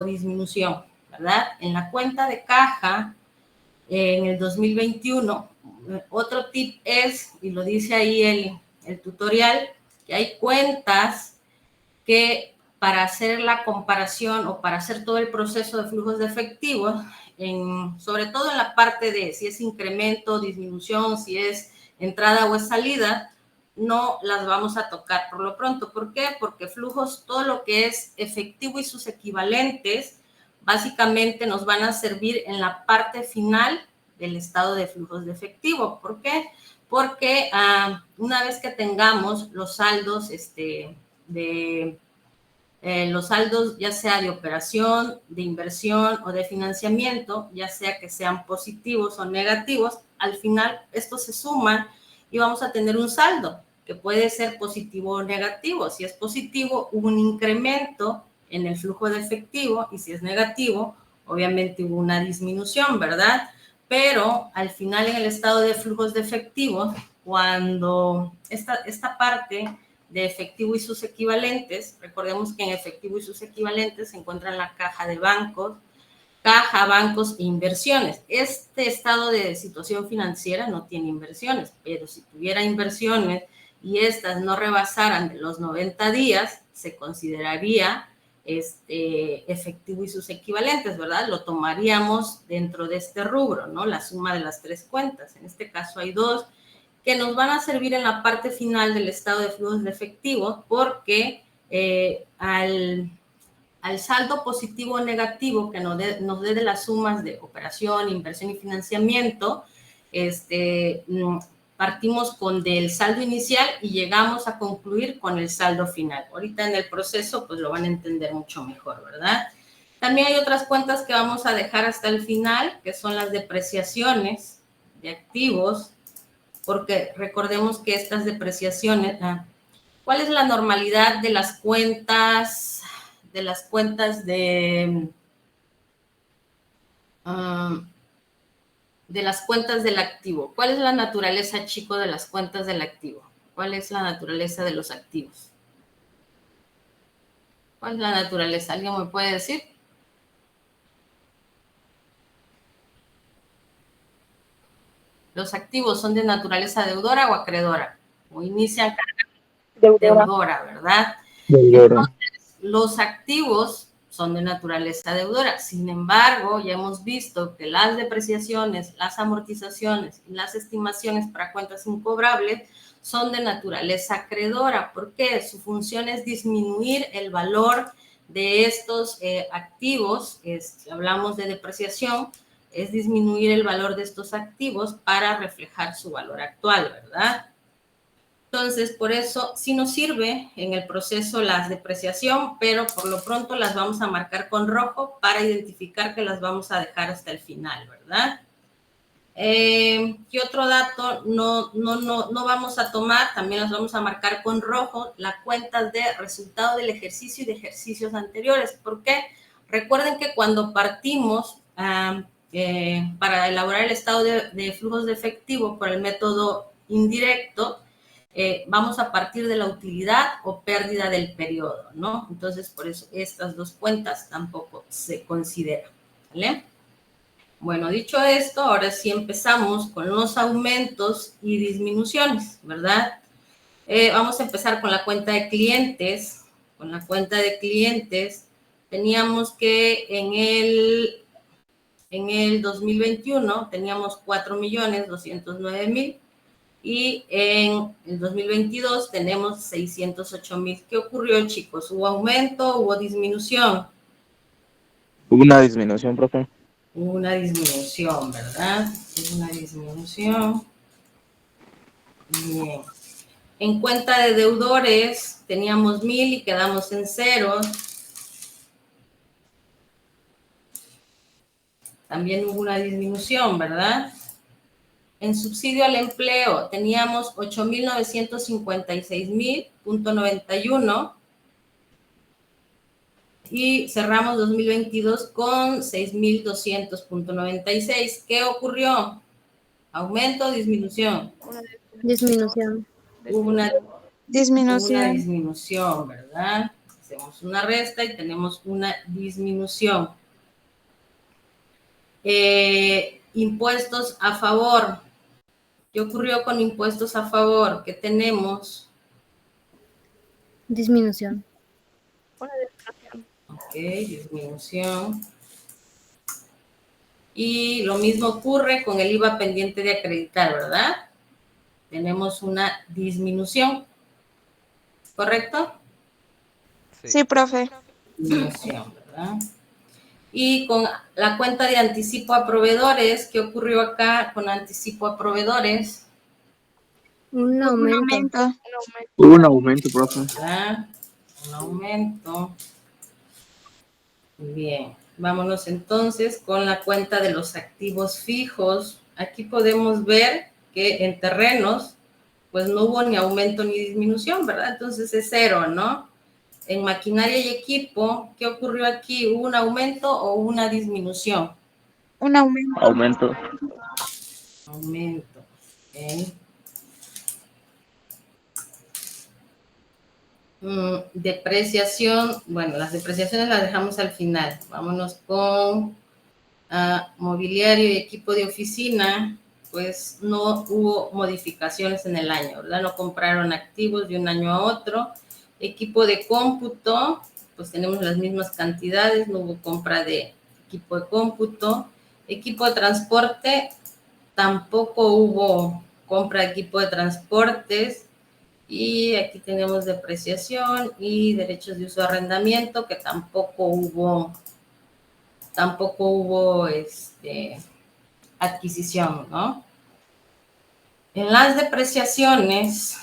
disminución, ¿verdad? En la cuenta de caja, en el 2021, otro tip es, y lo dice ahí el tutorial, que hay cuentas que para hacer la comparación o para hacer todo el proceso de flujos de efectivo, sobre todo en la parte de si es incremento, disminución, si es entrada o es salida, no las vamos a tocar por lo pronto. ¿Por qué? Porque flujos, todo lo que es efectivo y sus equivalentes, básicamente nos van a servir en la parte final del estado de flujos de efectivo. ¿Por qué? Porque una vez que tengamos los saldos los saldos ya sea de operación, de inversión o de financiamiento, ya sea que sean positivos o negativos, al final estos se suman y vamos a tener un saldo que puede ser positivo o negativo. Si es positivo, hubo un incremento en el flujo de efectivo, y si es negativo, obviamente hubo una disminución, ¿verdad? Pero al final en el estado de flujos de efectivo, cuando esta parte de efectivo y sus equivalentes, recordemos que en efectivo y sus equivalentes se encuentran la caja de bancos, caja, bancos e inversiones. Este estado de situación financiera no tiene inversiones, pero si tuviera inversiones y estas no rebasaran de los 90 días, se consideraría efectivo y sus equivalentes, ¿verdad? Lo tomaríamos dentro de este rubro, ¿no? La suma de las tres cuentas. En este caso hay dos que nos van a servir en la parte final del estado de flujos de efectivo, porque al saldo positivo o negativo que nos dé de las sumas de operación, inversión y financiamiento, partimos con del saldo inicial y llegamos a concluir con el saldo final. Ahorita en el proceso pues lo van a entender mucho mejor, ¿verdad? También hay otras cuentas que vamos a dejar hasta el final, que son las depreciaciones de activos, porque recordemos que estas depreciaciones, ¿cuál es la normalidad de las cuentas del activo? ¿Cuál es la naturaleza, chico, de las cuentas del activo? ¿Cuál es la naturaleza de los activos? ¿Cuál es la naturaleza? ¿Alguien me puede decir? ¿Los activos son de naturaleza deudora o acreedora? ¿O inician deudora, ¿verdad? Deudora. Entonces, los activos son de naturaleza deudora. Sin embargo, ya hemos visto que las depreciaciones, las amortizaciones y las estimaciones para cuentas incobrables son de naturaleza acreedora. ¿Por qué? Su función es disminuir el valor de estos activos. Si hablamos de depreciación, es disminuir el valor de estos activos para reflejar su valor actual, ¿verdad? Entonces, por eso sí nos sirve en el proceso la depreciación, pero por lo pronto las vamos a marcar con rojo para identificar que las vamos a dejar hasta el final, ¿verdad? ¿Qué otro dato no vamos a tomar? También las vamos a marcar con rojo, las cuentas de resultado del ejercicio y de ejercicios anteriores. ¿Por qué? Recuerden que cuando partimos para elaborar el estado de flujos de efectivo por el método indirecto, vamos a partir de la utilidad o pérdida del periodo, ¿no? Entonces, por eso estas dos cuentas tampoco se consideran, ¿vale? Bueno, dicho esto, ahora sí empezamos con los aumentos y disminuciones, ¿verdad? Vamos a empezar con la cuenta de clientes. Con la cuenta de clientes teníamos que en el 2021 teníamos 4.209.000 y en el 2022 tenemos 608.000. ¿Qué ocurrió, chicos? ¿Hubo aumento o hubo disminución? Hubo una disminución, profe. Hubo una disminución, ¿verdad? Una disminución. Bien. En cuenta de deudores teníamos 1.000 y quedamos en cero. También hubo una disminución, ¿verdad? En subsidio al empleo teníamos 8.956.000.91 y cerramos 2022 con 6.200.96. ¿Qué ocurrió? ¿Aumento o disminución? Disminución. Hubo una disminución, ¿verdad? tenemos una resta y tenemos una disminución. Impuestos a favor. ¿Qué ocurrió con impuestos a favor? ¿Qué tenemos? Disminución. Ok, disminución. Y lo mismo ocurre con el IVA pendiente de acreditar, ¿verdad? Tenemos una disminución. ¿Correcto? Sí, profe. Disminución, ¿verdad? Y con la cuenta de anticipo a proveedores, ¿qué ocurrió acá con anticipo a proveedores? Un aumento. Hubo un aumento, profe. ¿Verdad? Un aumento. Bien, vámonos entonces con la cuenta de los activos fijos. Aquí podemos ver que en terrenos, pues no hubo ni aumento ni disminución, ¿verdad? Entonces es cero, ¿no? En maquinaria y equipo, ¿qué ocurrió aquí? ¿Hubo un aumento o una disminución? Un aumento. Aumento. Aumento. Okay. Depreciación, bueno, las depreciaciones las dejamos al final. Vámonos con mobiliario y equipo de oficina. Pues no hubo modificaciones en el año, ¿verdad? No compraron activos de un año a otro. Equipo de cómputo, pues tenemos las mismas cantidades, no hubo compra de equipo de cómputo. Equipo de transporte, tampoco hubo compra de equipo de transportes. Y aquí tenemos depreciación y derechos de uso de arrendamiento, que tampoco hubo adquisición, ¿no? En las depreciaciones,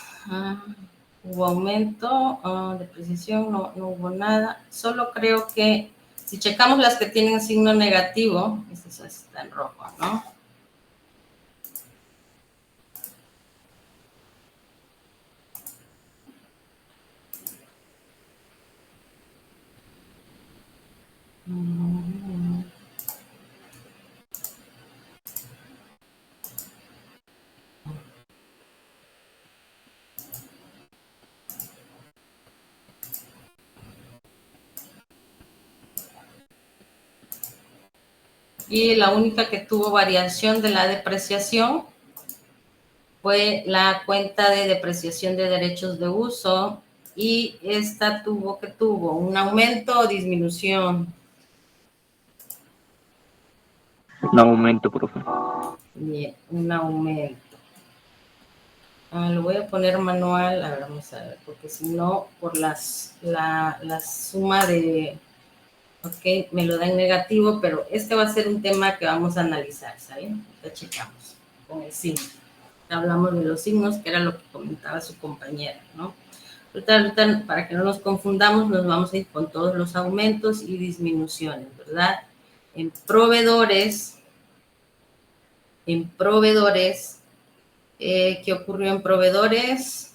hubo aumento, depreciación, no hubo nada. Solo creo que si checamos las que tienen signo negativo, estas están en rojo, ¿no? Y la única que tuvo variación de la depreciación fue la cuenta de depreciación de derechos de uso, y esta tuvo un aumento o disminución. Un aumento, profe. Bien, un aumento. Lo voy a poner manual, a ver, vamos a ver, porque si no, por la suma de, ok, me lo da en negativo, pero este va a ser un tema que vamos a analizar, ¿sale? Ya checamos con el signo. Hablamos de los signos, que era lo que comentaba su compañera, ¿no? Ahorita, para que no nos confundamos, nos vamos a ir con todos los aumentos y disminuciones, ¿verdad? En proveedores, ¿qué ocurrió en proveedores?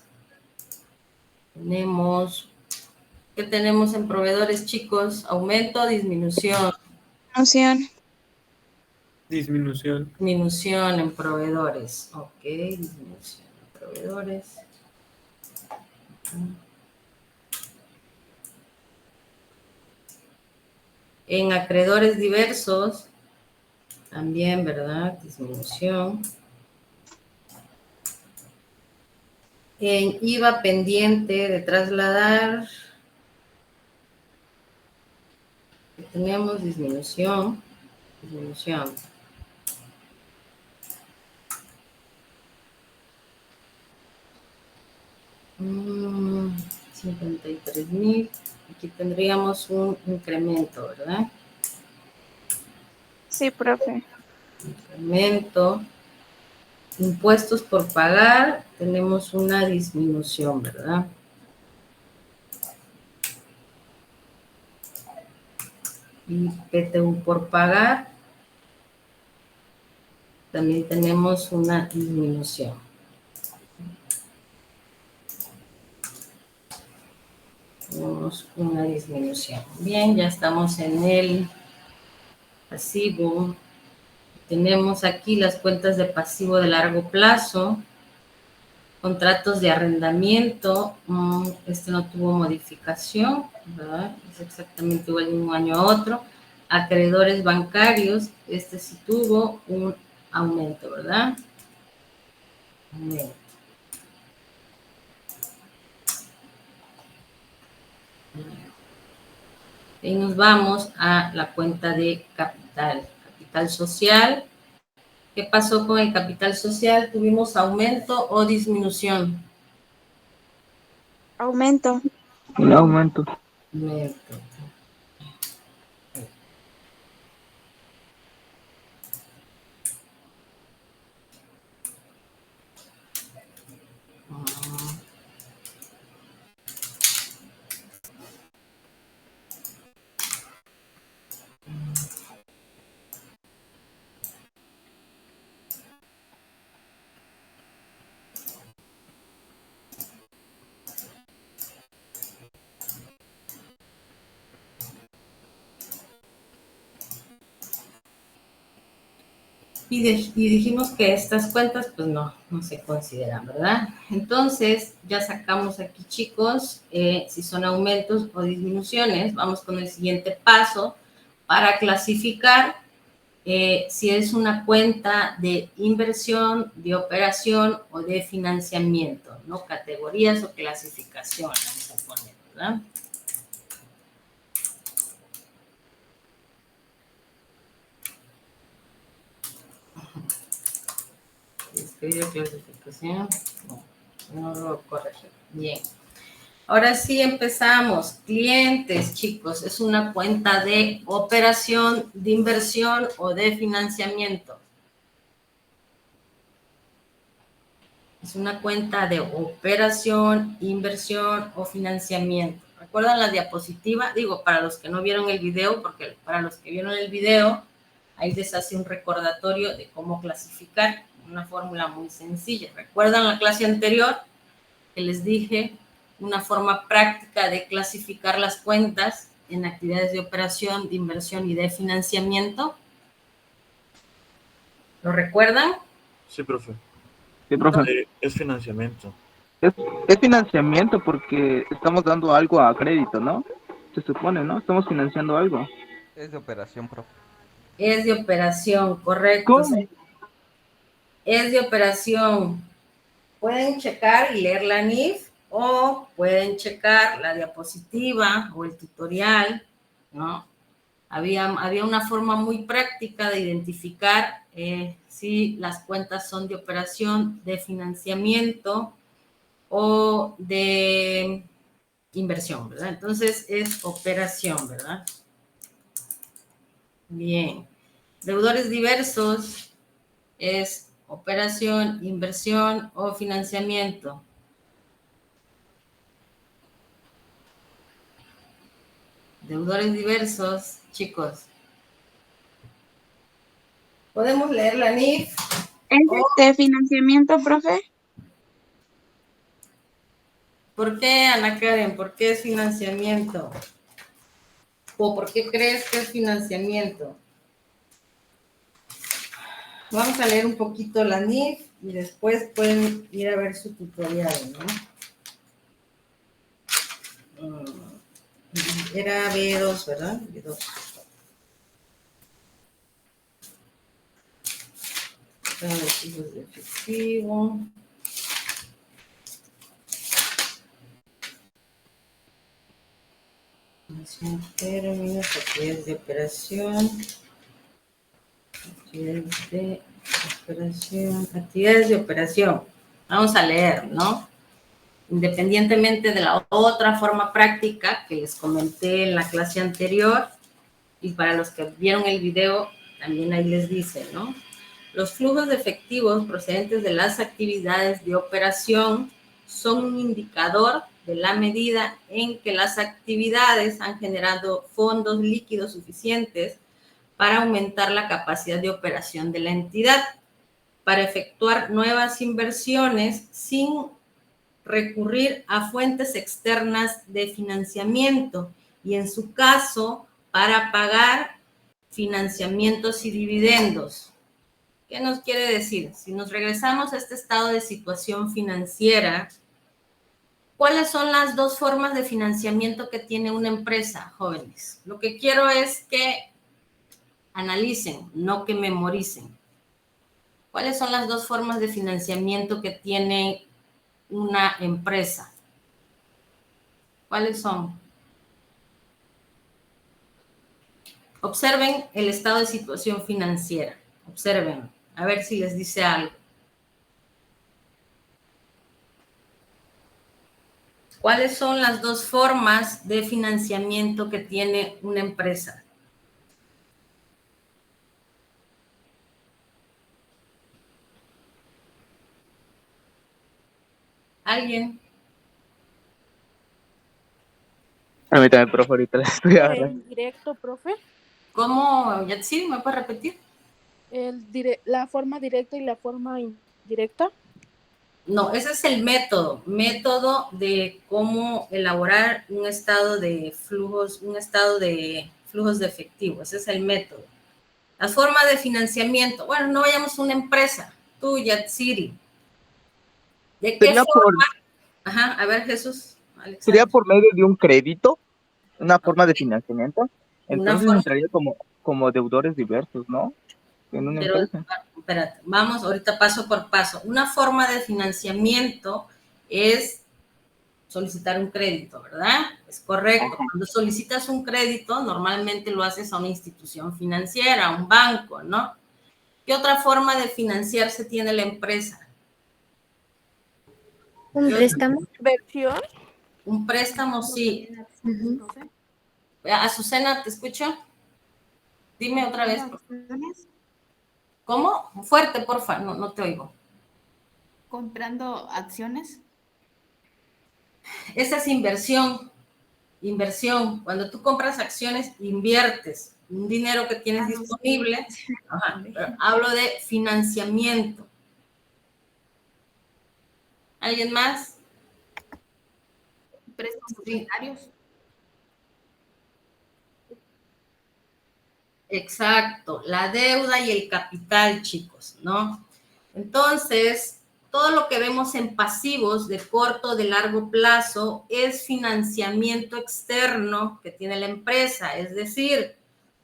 ¿Qué tenemos en proveedores, chicos? Aumento, disminución. Disminución. Disminución en proveedores. Ok, disminución en proveedores. En acreedores diversos, también, ¿verdad? Disminución. En IVA pendiente de trasladar, tenemos disminución. 53,000. Aquí tendríamos un incremento, ¿verdad? Sí, profe. Incremento. Impuestos por pagar, tenemos una disminución, ¿verdad? Y PTU por pagar, también tenemos una disminución. Tenemos una disminución. Bien, ya estamos en el pasivo. Tenemos aquí las cuentas de pasivo de largo plazo, contratos de arrendamiento, este no tuvo modificación. ¿verdad? Es exactamente igual de un año a otro. Acreedores bancarios, este sí tuvo un aumento, ¿verdad? Aumento. Y nos vamos a la cuenta de capital. Capital social. ¿Qué pasó con el capital social? ¿Tuvimos aumento o disminución? Aumento. Un aumento. Aumento. Y dijimos que estas cuentas, pues no se consideran, ¿verdad? Entonces, ya sacamos aquí, chicos, si son aumentos o disminuciones. Vamos con el siguiente paso para clasificar si es una cuenta de inversión, de operación o de financiamiento, ¿no? Categorías o clasificación, vamos a poner, ¿verdad? Escribir clasificación, no lo corregí. Bien. Ahora sí empezamos. Clientes, chicos, es una cuenta de operación, de inversión o de financiamiento. Es una cuenta de operación, inversión o financiamiento. ¿Recuerdan la diapositiva? Digo, para los que no vieron el video, porque para los que vieron el video, ahí les hace un recordatorio de cómo clasificar. Una fórmula muy sencilla. ¿Recuerdan la clase anterior que les dije? Una forma práctica de clasificar las cuentas en actividades de operación, de inversión y de financiamiento. ¿Lo recuerdan? Sí, profe. Sí, profe. Es financiamiento. Es financiamiento porque estamos dando algo a crédito, ¿no? Se supone, ¿no? Estamos financiando algo. Es de operación, profe. Es de operación, correcto. ¿Cómo? Es de operación. Pueden checar y leer la NIF o pueden checar la diapositiva o el tutorial, ¿no? Había una forma muy práctica de identificar si las cuentas son de operación, de financiamiento o de inversión, ¿verdad? Entonces es operación, ¿verdad? Bien. Deudores diversos es operación, inversión o financiamiento. Deudores diversos, chicos. ¿Podemos leer la NIF? ¿Es de financiamiento, profe? ¿Por qué, Ana Karen? ¿Por qué es financiamiento? ¿O por qué crees que es financiamiento? Vamos a leer un poquito la NIF y después pueden ir a ver su tutorial, ¿no? Era B2, ¿verdad? B2. Recibos de efectivo. Términos, actividades de operación. Actividades de operación. Vamos a leer, ¿no? Independientemente de la otra forma práctica que les comenté en la clase anterior, y para los que vieron el video, también ahí les dice, ¿no? Los flujos de efectivos procedentes de las actividades de operación son un indicador de la medida en que las actividades han generado fondos líquidos suficientes para aumentar la capacidad de operación de la entidad, para efectuar nuevas inversiones sin recurrir a fuentes externas de financiamiento y, en su caso, para pagar financiamientos y dividendos. ¿Qué nos quiere decir? Si nos regresamos a este estado de situación financiera, ¿Cuáles son las dos formas de financiamiento que tiene una empresa, jóvenes? Lo que quiero es que analicen, no que memoricen. ¿Cuáles son las dos formas de financiamiento que tiene una empresa? ¿Cuáles son? Observen el estado de situación financiera. Observen, a ver si les dice algo. ¿Cuáles son las dos formas de financiamiento que tiene una empresa? ¿Alguien? Permítame, profe, ahorita la estoy agarrando. ¿El directo, profe? ¿Cómo, Yatsi? ¿Me puedes repetir? La forma directa y la forma indirecta. No, ese es el método de cómo elaborar un estado de flujos de efectivo. Ese es el método. Las formas de financiamiento. Bueno, no vayamos a una empresa. Tú, Yatsiri. ¿De qué forma? Ajá, a ver, Jesús. Alexander. Sería por medio de un crédito, una forma de financiamiento. Entonces entraría como deudores diversos, ¿no? En una empresa. Espérate, vamos ahorita paso por paso. Una forma de financiamiento es solicitar un crédito, ¿verdad? Es correcto. Ajá. Cuando solicitas un crédito, normalmente lo haces a una institución financiera, a un banco, ¿no? ¿Qué otra forma de financiarse tiene la empresa? ¿Un préstamo? ¿Inversión? Un préstamo, sí. Uh-huh. Azucena, ¿te escucho? Dime otra vez. ¿Cómo? Fuerte, porfa, no te oigo. ¿Comprando acciones? Esa es inversión. Inversión. Cuando tú compras acciones, inviertes un dinero que tienes disponible. Ajá. Hablo de financiamiento. ¿Alguien más? ¿Préstamos secundarios? Exacto, la deuda y el capital, chicos, ¿no? Entonces, todo lo que vemos en pasivos de corto, de largo plazo, es financiamiento externo que tiene la empresa, es decir,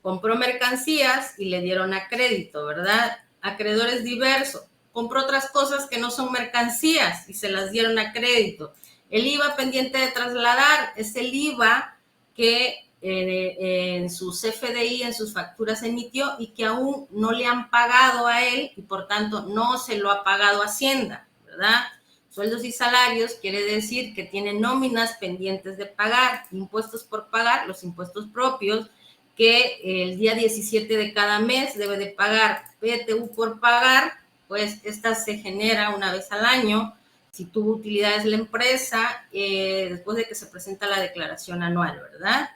compró mercancías y le dieron a crédito, ¿verdad? Acreedores diversos, compró otras cosas que no son mercancías y se las dieron a crédito. El IVA pendiente de trasladar es el IVA que en sus CFDI, en sus facturas emitió y que aún no le han pagado a él y por tanto no se lo ha pagado Hacienda, ¿verdad? Sueldos y salarios quiere decir que tiene nóminas pendientes de pagar, impuestos por pagar, los impuestos propios que el día 17 de cada mes debe de pagar, PTU por pagar, pues esta se genera una vez al año. Si tuvo utilidades la empresa, después de que se presenta la declaración anual, ¿verdad?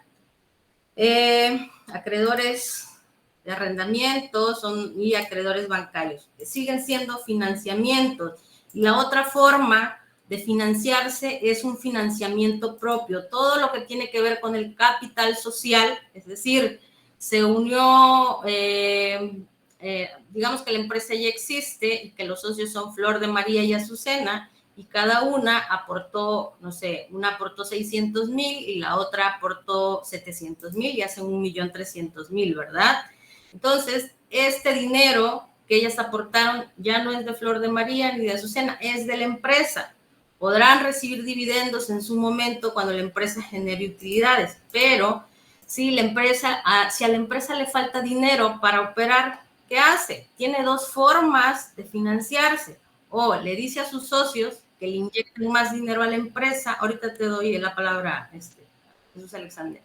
Acreedores de arrendamiento y acreedores bancarios. Siguen siendo financiamientos. Y la otra forma de financiarse es un financiamiento propio. Todo lo que tiene que ver con el capital social, es decir, se unió, digamos que la empresa ya existe y que los socios son Flor de María y Azucena, y cada una aportó, no sé, una aportó 600,000 y la otra aportó 700,000 y hacen 1,300,000, ¿verdad? Entonces, este dinero que ellas aportaron ya no es de Flor de María ni de Azucena, es de la empresa. Podrán recibir dividendos en su momento cuando la empresa genere utilidades, pero si a la empresa le falta dinero para operar, ¿qué hace? Tiene dos formas de financiarse. O le dice a sus socios que le inyecten más dinero a la empresa, ahorita te doy la palabra, Jesús Alexander,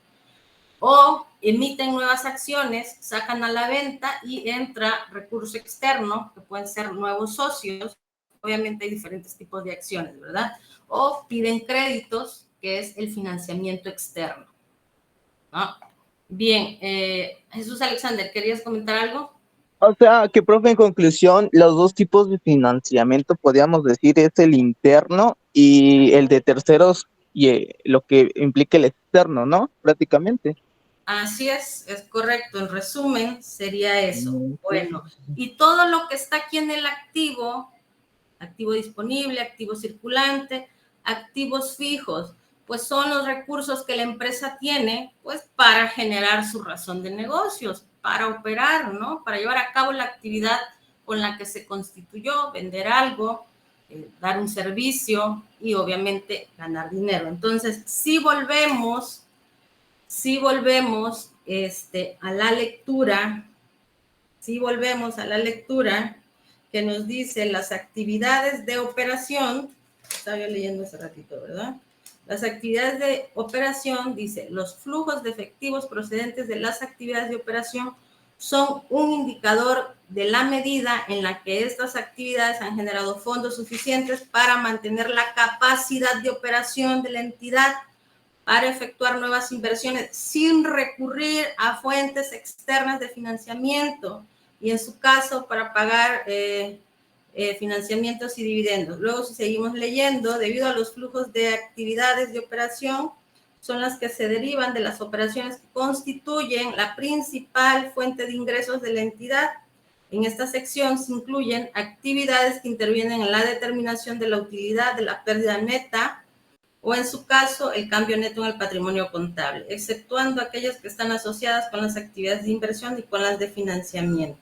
o emiten nuevas acciones, sacan a la venta y entra recurso externo, que pueden ser nuevos socios, obviamente hay diferentes tipos de acciones, ¿verdad? O piden créditos, que es el financiamiento externo, ¿no? Bien, Jesús Alexander, ¿querías comentar algo? O sea, que profe, en conclusión, los dos tipos de financiamiento, podríamos decir, es el interno y el de terceros, y lo que implica el externo, ¿no? Prácticamente. Así es correcto. En resumen, sería eso. Bueno, y todo lo que está aquí en el activo disponible, activo circulante, Activos fijos, pues son los recursos que la empresa tiene, pues para generar su razón de negocios, para operar, ¿no? Para llevar a cabo la actividad con la que se constituyó, vender algo, dar un servicio y obviamente ganar dinero. Entonces, si volvemos a la lectura, que nos dice las actividades de operación, estaba yo leyendo hace ratito, ¿verdad? Las actividades de operación, dice, los flujos de efectivos procedentes de las actividades de operación son un indicador de la medida en la que estas actividades han generado fondos suficientes para mantener la capacidad de operación de la entidad para efectuar nuevas inversiones sin recurrir a fuentes externas de financiamiento y en su caso para pagar financiamientos y dividendos. Luego, si seguimos leyendo, debido a los flujos de actividades de operación, son las que se derivan de las operaciones que constituyen la principal fuente de ingresos de la entidad. En esta sección se incluyen actividades que intervienen en la determinación de la utilidad de la pérdida neta o, en su caso, el cambio neto en el patrimonio contable, exceptuando aquellas que están asociadas con las actividades de inversión y con las de financiamiento.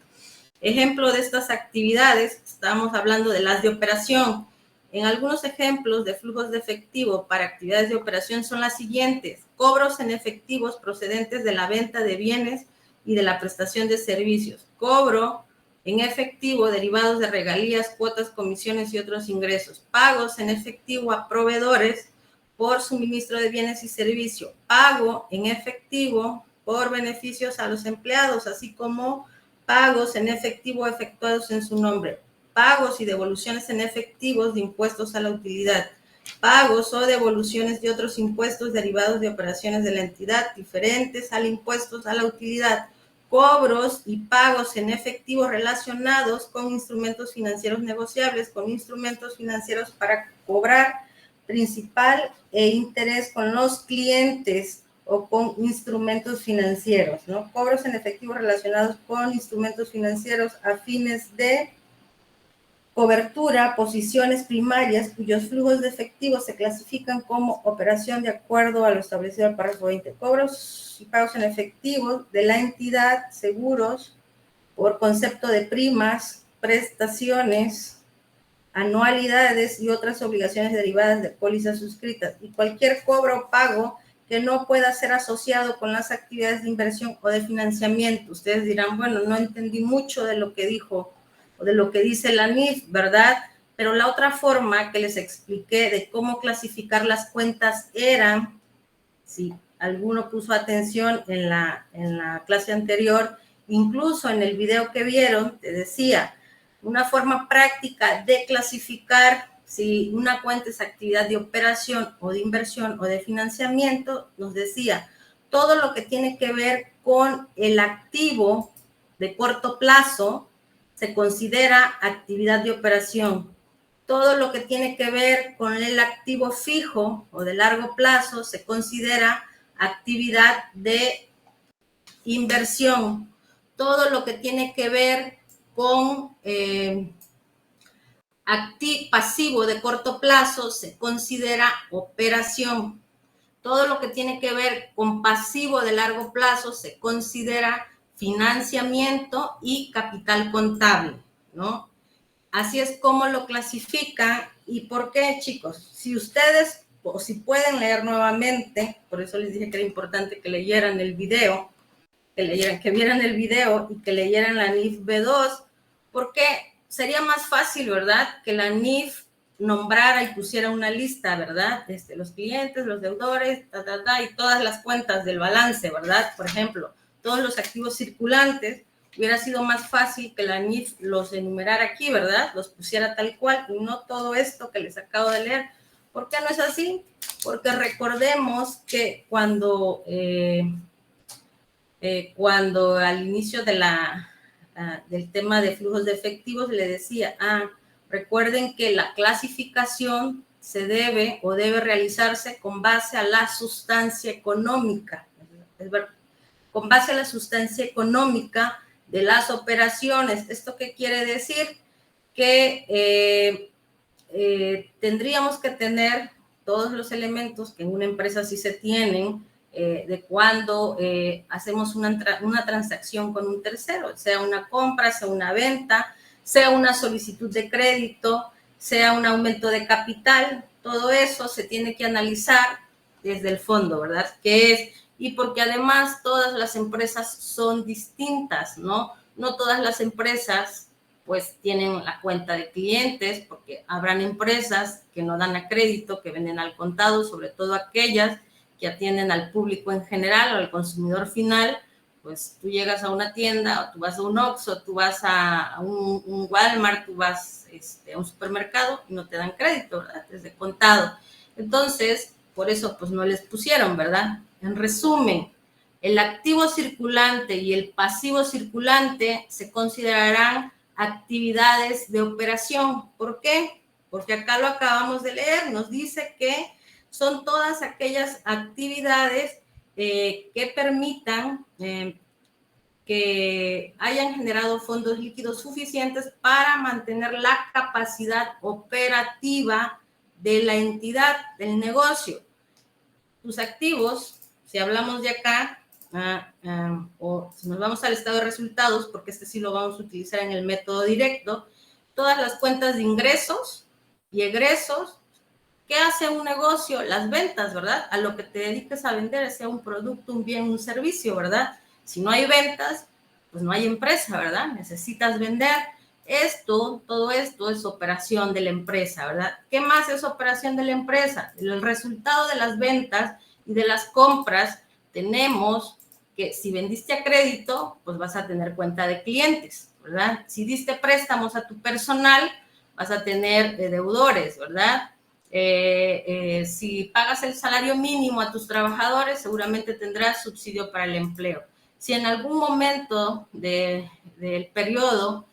Ejemplo de estas actividades, estamos hablando de las de operación. En algunos ejemplos de flujos de efectivo para actividades de operación son las siguientes: cobros en efectivos procedentes de la venta de bienes y de la prestación de servicios, cobro en efectivo derivados de regalías, cuotas, comisiones y otros ingresos, pagos en efectivo a proveedores por suministro de bienes y servicios, pago en efectivo por beneficios a los empleados, así como pagos en efectivo efectuados en su nombre, pagos y devoluciones en efectivos de impuestos a la utilidad, pagos o devoluciones de otros impuestos derivados de operaciones de la entidad diferentes al impuestos a la utilidad, cobros y pagos en efectivo relacionados con instrumentos financieros negociables, con instrumentos financieros para cobrar principal e interés con los clientes o con instrumentos financieros, ¿no? Cobros en efectivo relacionados con instrumentos financieros a fines de cobertura, posiciones primarias cuyos flujos de efectivo se clasifican como operación de acuerdo a lo establecido en el párrafo 20. Cobros y pagos en efectivo de la entidad, seguros por concepto de primas, prestaciones, anualidades y otras obligaciones derivadas de pólizas suscritas, y cualquier cobro o pago que no pueda ser asociado con las actividades de inversión o de financiamiento. Ustedes dirán, bueno, no entendí mucho de lo que dijo o de lo que dice la NIF, ¿verdad? Pero la otra forma que les expliqué de cómo clasificar las cuentas era, si alguno puso atención en la clase anterior, incluso en el video que vieron, te decía, una forma práctica de clasificar si una cuenta es actividad de operación o de inversión o de financiamiento, nos decía, todo lo que tiene que ver con el activo de corto plazo se considera actividad de operación. Todo lo que tiene que ver con el activo fijo o de largo plazo se considera actividad de inversión. Todo lo que tiene que ver con pasivo de corto plazo se considera operación. Todo lo que tiene que ver con pasivo de largo plazo se considera financiamiento y capital contable, ¿no? Así es como lo clasifican. ¿Y por qué, chicos? Si ustedes, o si pueden leer nuevamente, por eso les dije que era importante que leyeran el video, que vieran el video y que leyeran la NIF B2, porque sería más fácil, ¿verdad? Que la NIF nombrara y pusiera una lista, ¿verdad? Los clientes, los deudores, y todas las cuentas del balance, ¿verdad? Por ejemplo, todos los activos circulantes, hubiera sido más fácil que la NIF los enumerara aquí, ¿verdad? Los pusiera tal cual y no todo esto que les acabo de leer. ¿Por qué no es así? Porque recordemos que cuando al inicio del tema de flujos de efectivos le decía, recuerden que la clasificación se debe o debe realizarse con base a la sustancia económica, con base a la sustancia económica de las operaciones. ¿Esto qué quiere decir? Que tendríamos que tener todos los elementos que en una empresa sí se tienen, de cuando hacemos una transacción con un tercero, sea una compra, sea una venta, sea una solicitud de crédito, sea un aumento de capital, todo eso se tiene que analizar desde el fondo, ¿verdad? ¿Qué es? Y porque además todas las empresas son distintas, ¿no? No todas las empresas pues tienen la cuenta de clientes, porque habrán empresas que no dan a crédito, que venden al contado, sobre todo aquellas que atienden al público en general o al consumidor final. Pues tú llegas a una tienda, o tú vas a un Oxxo, tú vas a un Walmart, tú vas a un supermercado y no te dan crédito, ¿verdad? Desde contado. Entonces, por eso pues no les pusieron, ¿verdad? En resumen, el activo circulante y el pasivo circulante se considerarán actividades de operación. ¿Por qué? Porque acá lo acabamos de leer, nos dice que son todas aquellas actividades que permitan que hayan generado fondos líquidos suficientes para mantener la capacidad operativa de la entidad, del negocio. Tus activos, si hablamos de acá, o si nos vamos al estado de resultados, porque este sí lo vamos a utilizar en el método directo, todas las cuentas de ingresos y egresos. ¿Qué hace un negocio? Las ventas, ¿verdad? A lo que te dediques a vender, sea un producto, un bien, un servicio, ¿verdad? Si no hay ventas, pues no hay empresa, ¿verdad? Necesitas vender. Todo esto es operación de la empresa, ¿verdad? ¿Qué más es operación de la empresa? El resultado de las ventas y de las compras, tenemos que si vendiste a crédito, pues vas a tener cuenta de clientes, ¿verdad? Si diste préstamos a tu personal, vas a tener deudores, ¿verdad? Si pagas el salario mínimo a tus trabajadores, seguramente tendrás subsidio para el empleo. Si en algún momento del periodo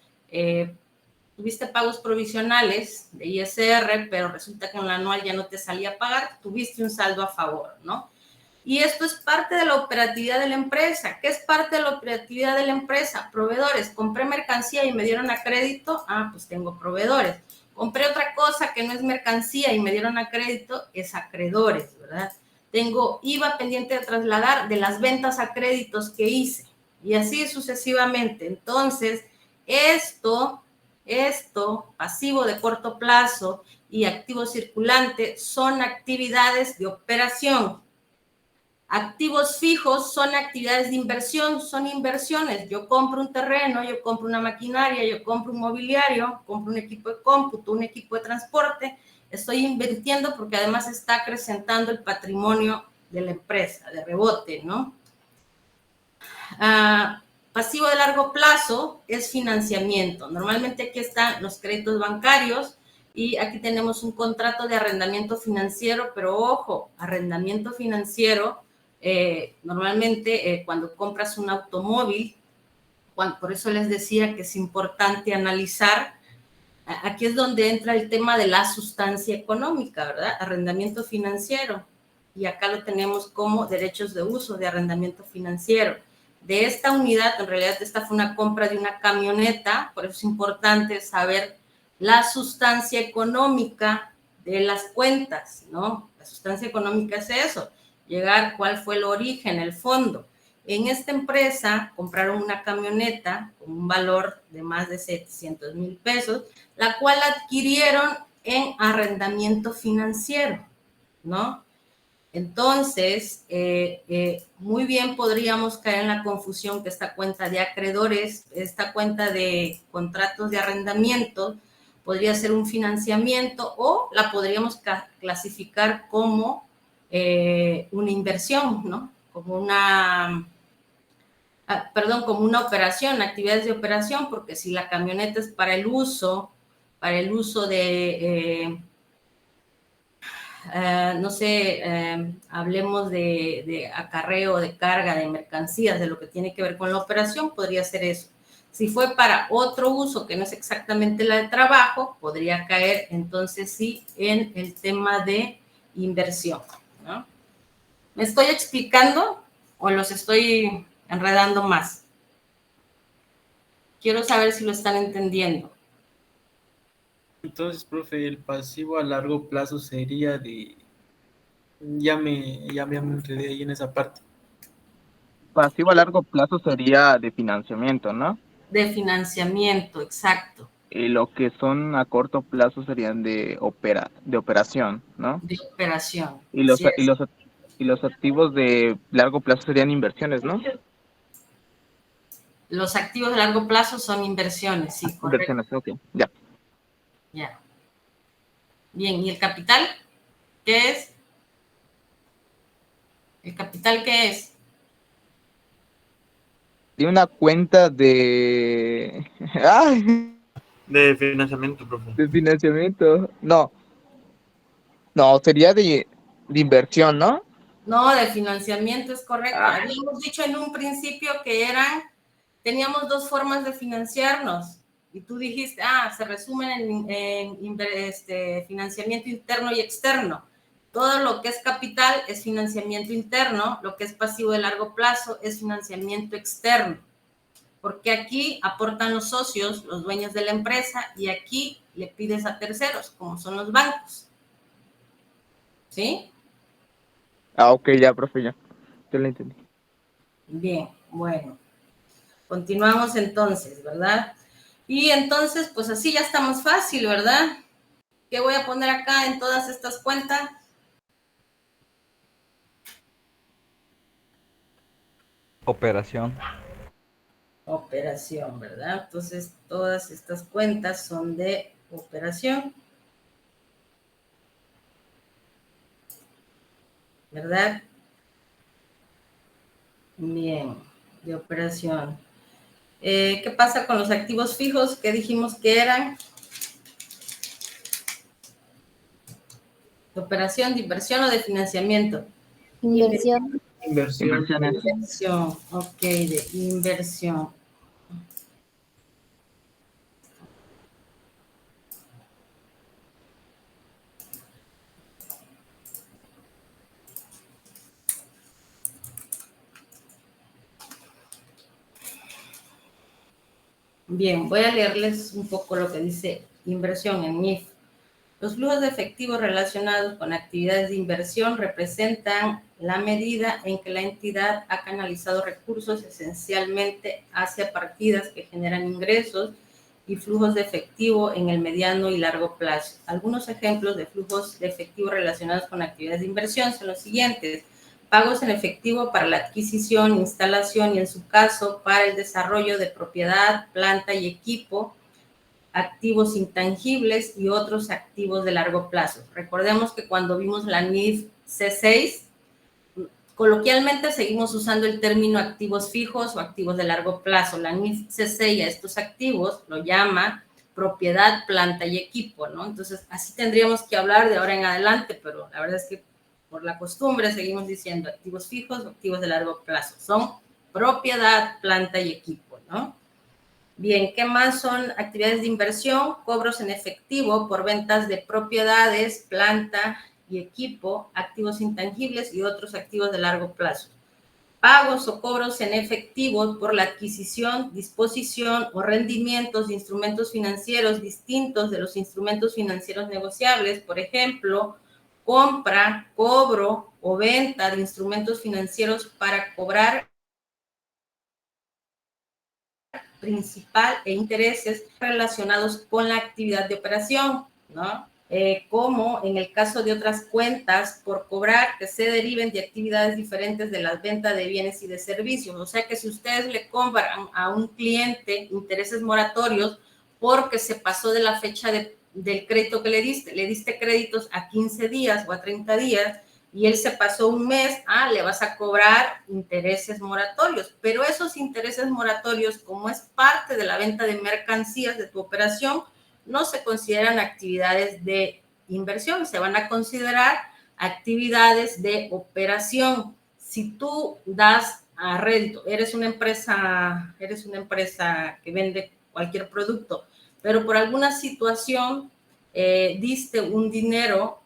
tuviste pagos provisionales de ISR, pero resulta que en el anual ya no te salía a pagar, tuviste un saldo a favor, ¿no? Y esto es parte de la operatividad de la empresa. ¿Qué es parte de la operatividad de la empresa? Proveedores. Compré mercancía y me dieron a crédito, pues tengo proveedores. Compré otra cosa que no es mercancía y me dieron a crédito, es acreedores, ¿verdad? Tengo IVA pendiente de trasladar de las ventas a créditos que hice, y así sucesivamente. Entonces, esto, pasivo de corto plazo y activo circulante, son actividades de operación. Activos fijos son actividades de inversión, son inversiones. Yo compro un terreno, yo compro una maquinaria, yo compro un mobiliario, compro un equipo de cómputo, un equipo de transporte. Estoy invirtiendo porque además está acrecentando el patrimonio de la empresa, de rebote, ¿no? Pasivo de largo plazo es financiamiento. Normalmente aquí están los créditos bancarios y aquí tenemos un contrato de arrendamiento financiero, pero ojo, arrendamiento financiero. Normalmente cuando compras un automóvil, por eso les decía que es importante analizar, aquí es donde entra el tema de la sustancia económica, ¿verdad? Arrendamiento financiero, y acá lo tenemos como derechos de uso de arrendamiento financiero. De esta unidad, en realidad esta fue una compra de una camioneta, por eso es importante saber la sustancia económica de las cuentas, ¿no? La sustancia económica es eso, llegar cuál fue el origen, el fondo. En esta empresa compraron una camioneta con un valor de más de 700,000 pesos, la cual adquirieron en arrendamiento financiero, ¿no? Entonces, muy bien podríamos caer en la confusión que esta cuenta de acreedores, esta cuenta de contratos de arrendamiento, podría ser un financiamiento o la podríamos clasificar como una inversión, ¿no? Como como una operación, actividades de operación, porque si la camioneta es para el uso de, no sé, hablemos de acarreo, de carga, de mercancías, de lo que tiene que ver con la operación, podría ser eso. Si fue para otro uso que no es exactamente la de trabajo, podría caer entonces sí en el tema de inversión, ¿no? ¿Me estoy explicando o los estoy enredando más? Quiero saber si lo están entendiendo. Entonces, profe, el pasivo a largo plazo sería de Ya me enredé ahí en esa parte. Pasivo a largo plazo sería de financiamiento, ¿no? De financiamiento, exacto. Y lo que son a corto plazo serían de operación, ¿no? De operación. Y los, Así es. y los activos de largo plazo serían inversiones, ¿no? Los activos de largo plazo son inversiones, sí, correcto. Inversiones, ok, ya. Ya. Bien, ¿y el capital? ¿Qué es? ¿El capital qué es? De una cuenta de... ¡Ay! De financiamiento, profe. De financiamiento. No, sería de inversión, ¿no? No, de financiamiento es correcto. Ah. Habíamos dicho en un principio que teníamos dos formas de financiarnos. Y tú dijiste, se resumen en financiamiento interno y externo. Todo lo que es capital es financiamiento interno, lo que es pasivo de largo plazo es financiamiento externo. Porque aquí aportan los socios, los dueños de la empresa, y aquí le pides a terceros, como son los bancos. ¿Sí? Ok, ya, profe, ya. Te lo entendí. Bien, bueno. Continuamos entonces, ¿verdad? Y entonces, pues así ya está más fácil, ¿verdad? ¿Qué voy a poner acá en todas estas cuentas? Operación. Operación, ¿verdad? Entonces, todas estas cuentas son de operación, ¿verdad? Bien, de operación. ¿Qué pasa con los activos fijos que dijimos que eran? ¿De operación, de inversión o de financiamiento? Inversión. Inversiones. Inversión, ok, de inversión. Bien, voy a leerles un poco lo que dice inversión en MIF. Los flujos de efectivo relacionados con actividades de inversión representan la medida en que la entidad ha canalizado recursos esencialmente hacia partidas que generan ingresos y flujos de efectivo en el mediano y largo plazo. Algunos ejemplos de flujos de efectivo relacionados con actividades de inversión son los siguientes: pagos en efectivo para la adquisición, instalación y, en su caso, para el desarrollo de propiedad, planta y equipo, activos intangibles y otros activos de largo plazo. Recordemos que cuando vimos la NIF C6, coloquialmente seguimos usando el término activos fijos o activos de largo plazo. La NIF C6 a estos activos lo llama propiedad, planta y equipo, ¿no? Entonces, así tendríamos que hablar de ahora en adelante, pero la verdad es que por la costumbre seguimos diciendo activos fijos o activos de largo plazo. Son propiedad, planta y equipo, ¿no? Bien, ¿qué más son actividades de inversión? Cobros en efectivo por ventas de propiedades, planta y equipo, activos intangibles y otros activos de largo plazo. Pagos o cobros en efectivo por la adquisición, disposición o rendimientos de instrumentos financieros distintos de los instrumentos financieros negociables, por ejemplo, compra, cobro o venta de instrumentos financieros para cobrar principal e intereses relacionados con la actividad de operación, ¿no? Como en el caso de otras cuentas por cobrar que se deriven de actividades diferentes de la venta de bienes y de servicios. O sea que si ustedes le compran a un cliente intereses moratorios porque se pasó de la fecha del crédito que le diste créditos a 15 días o a 30 días, y él se pasó un mes, le vas a cobrar intereses moratorios. Pero esos intereses moratorios, como es parte de la venta de mercancías de tu operación, no se consideran actividades de inversión, se van a considerar actividades de operación. Si tú das a rédito, eres una empresa que vende cualquier producto, pero por alguna situación diste un dinero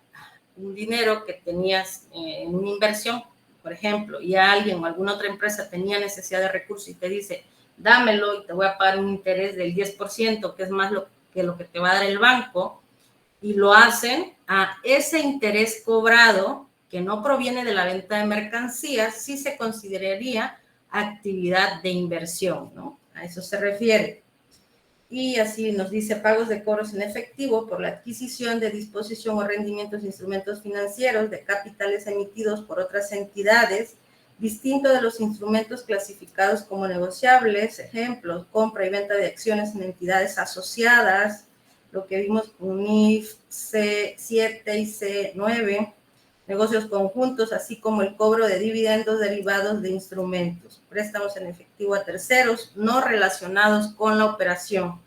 que tenías en una inversión, por ejemplo, y alguien o alguna otra empresa tenía necesidad de recursos y te dice, dámelo y te voy a pagar un interés del 10%, que es más lo que te va a dar el banco, y lo hacen, a ese interés cobrado que no proviene de la venta de mercancías, sí se consideraría actividad de inversión, ¿no? A eso se refiere. Y así nos dice pagos de cobros en efectivo por la adquisición de disposición o rendimientos de instrumentos financieros de capitales emitidos por otras entidades, distinto de los instrumentos clasificados como negociables, ejemplos, compra y venta de acciones en entidades asociadas, lo que vimos con NIF C7 y C9, negocios conjuntos, así como el cobro de dividendos derivados de instrumentos, préstamos en efectivo a terceros no relacionados con la operación,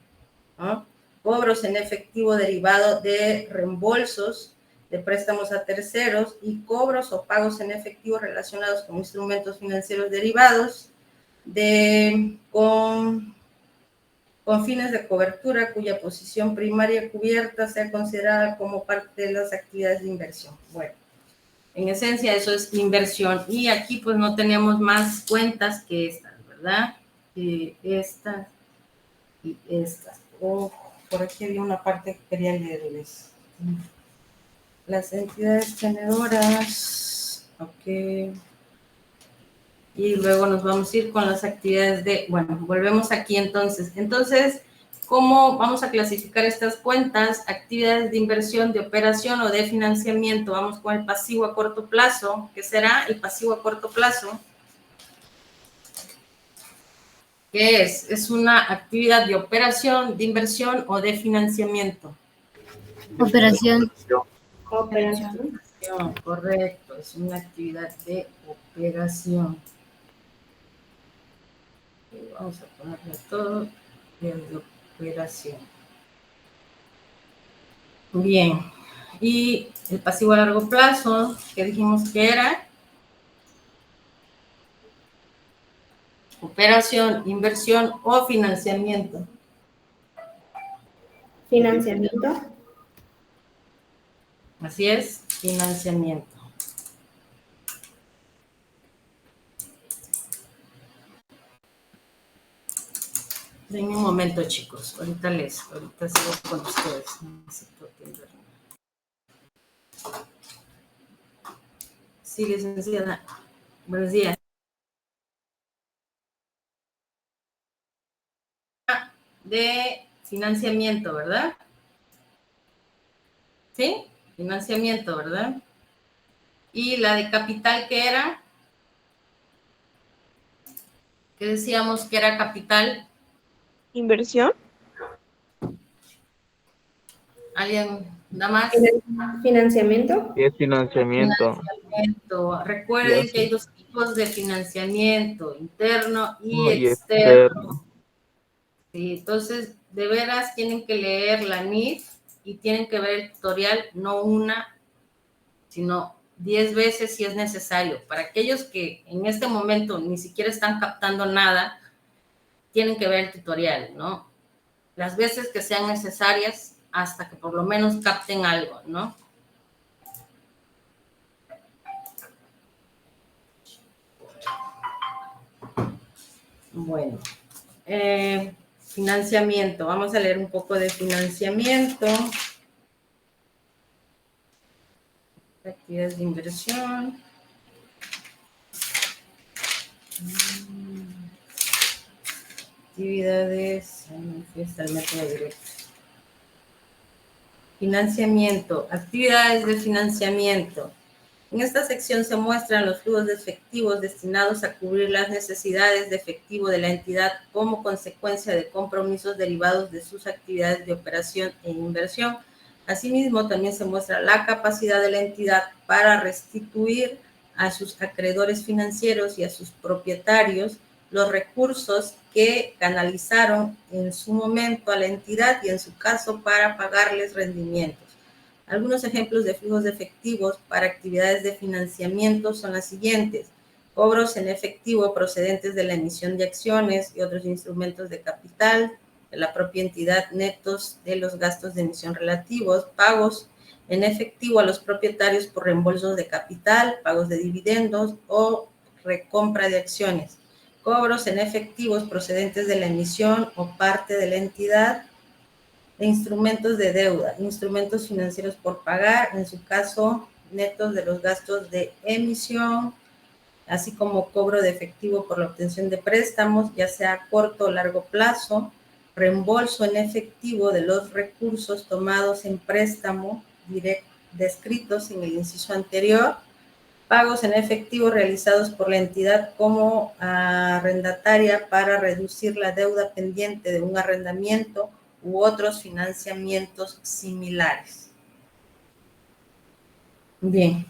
¿no? Cobros en efectivo derivado de reembolsos de préstamos a terceros y cobros o pagos en efectivo relacionados con instrumentos financieros derivados con fines de cobertura cuya posición primaria cubierta sea considerada como parte de las actividades de inversión. Bueno, en esencia eso es inversión. Y aquí pues no tenemos más cuentas que estas, ¿verdad? Estas y estas. Por aquí había una parte que quería leerles. Las entidades tenedoras. Ok. Y luego nos vamos a ir con las actividades de... Bueno, volvemos aquí entonces. Entonces, ¿cómo vamos a clasificar estas cuentas? Actividades de inversión, de operación o de financiamiento. Vamos con el pasivo a corto plazo. ¿Qué será el pasivo a corto plazo? ¿Qué es? Es una actividad de operación, de inversión o de financiamiento. Operación. Operación. Correcto, es una actividad de operación. Vamos a ponerle todo de operación. Bien, y el pasivo a largo plazo, que dijimos que era operación, inversión o financiamiento. Financiamiento. Así es, financiamiento. Denme un momento, chicos. Ahorita sigo con ustedes. Necesito atender. Sí, licenciada. Buenos días. De financiamiento, ¿verdad? ¿Sí? Financiamiento, ¿verdad? Y la de capital, ¿qué era? ¿Qué decíamos que era capital? Inversión. ¿Alguien da más? Financiamiento. ¿Qué es financiamiento? Financiamiento. Recuerden que hay dos tipos de financiamiento, interno y Y externo. Sí, entonces, de veras tienen que leer la NIF y tienen que ver el tutorial, no una, sino 10 veces si es necesario. Para aquellos que en este momento ni siquiera están captando nada, tienen que ver el tutorial, ¿no? Las veces que sean necesarias hasta que por lo menos capten algo, ¿no? Bueno, financiamiento. Vamos a leer un poco de financiamiento. Actividades de inversión. Actividades. Aquí está el método directo. Financiamiento. Actividades de financiamiento. En esta sección se muestran los flujos de efectivos destinados a cubrir las necesidades de efectivo de la entidad como consecuencia de compromisos derivados de sus actividades de operación e inversión. Asimismo, también se muestra la capacidad de la entidad para restituir a sus acreedores financieros y a sus propietarios los recursos que canalizaron en su momento a la entidad y en su caso para pagarles rendimientos. Algunos ejemplos de flujos de efectivos para actividades de financiamiento son las siguientes: cobros en efectivo procedentes de la emisión de acciones y otros instrumentos de capital de la propia entidad, netos de los gastos de emisión relativos, pagos en efectivo a los propietarios por reembolsos de capital, pagos de dividendos o recompra de acciones, cobros en efectivos procedentes de la emisión o parte de la entidad de instrumentos de deuda, instrumentos financieros por pagar, en su caso netos de los gastos de emisión, así como cobro de efectivo por la obtención de préstamos, ya sea a corto o largo plazo, reembolso en efectivo de los recursos tomados en préstamo descritos en el inciso anterior, pagos en efectivo realizados por la entidad como arrendataria para reducir la deuda pendiente de un arrendamiento u otros financiamientos similares. Bien.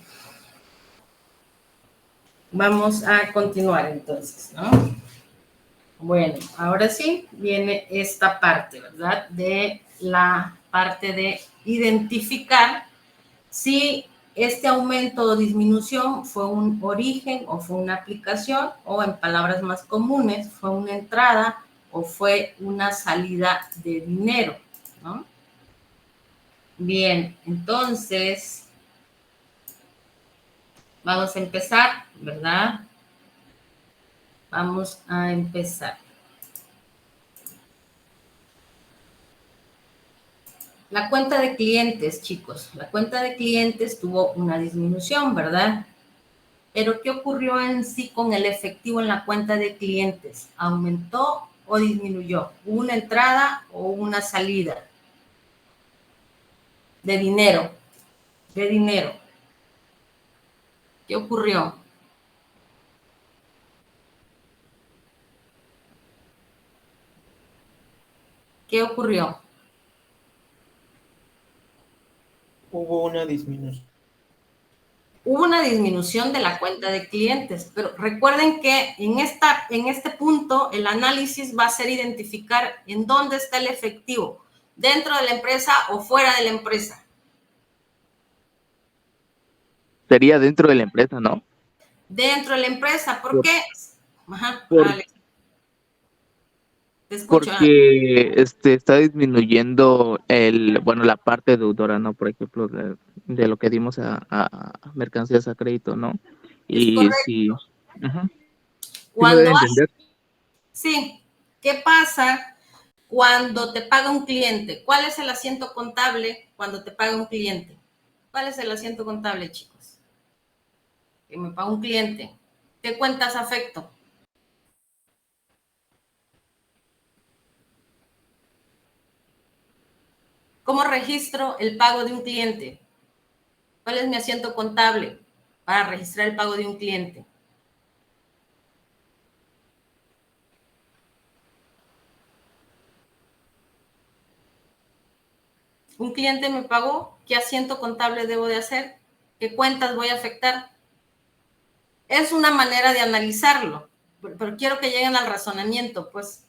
Vamos a continuar entonces, ¿no? Bueno, ahora sí viene esta parte, ¿verdad? De la parte de identificar si este aumento o disminución fue un origen o fue una aplicación, o en palabras más comunes, fue una entrada o fue una salida de dinero, ¿no? Bien, entonces vamos a empezar, ¿verdad? Vamos a empezar. La cuenta de clientes, chicos. La cuenta de clientes tuvo una disminución, ¿verdad? Pero ¿qué ocurrió en sí con el efectivo en la cuenta de clientes? ¿Aumentó o disminuyó? ¿Hubo una entrada o una salida? De dinero. De dinero. ¿Qué ocurrió? ¿Qué ocurrió? Hubo una disminución. Hubo una disminución de la cuenta de clientes, pero recuerden que en este punto el análisis va a ser identificar en dónde está el efectivo, dentro de la empresa o fuera de la empresa. Sería dentro de la empresa, ¿no? Dentro de la empresa, ¿por qué? Ajá, Por- Alex. Te escucho. Porque está disminuyendo la parte deudora, ¿no? Por ejemplo, de lo que dimos a mercancías a crédito, ¿no? Es Y correcto. sí, ajá. ¿Sí me Cuando doy a entender? sí, ¿qué pasa cuando te paga un cliente? ¿Cuál es el asiento contable cuando te paga un cliente? ¿Cuál es el asiento contable, chicos? Que me paga un cliente. ¿Qué cuentas afecto? ¿Cómo registro el pago de un cliente? ¿Cuál es mi asiento contable para registrar el pago de un cliente? Un cliente me pagó, ¿qué asiento contable debo de hacer? ¿Qué cuentas voy a afectar? Es una manera de analizarlo, pero quiero que lleguen al razonamiento, pues.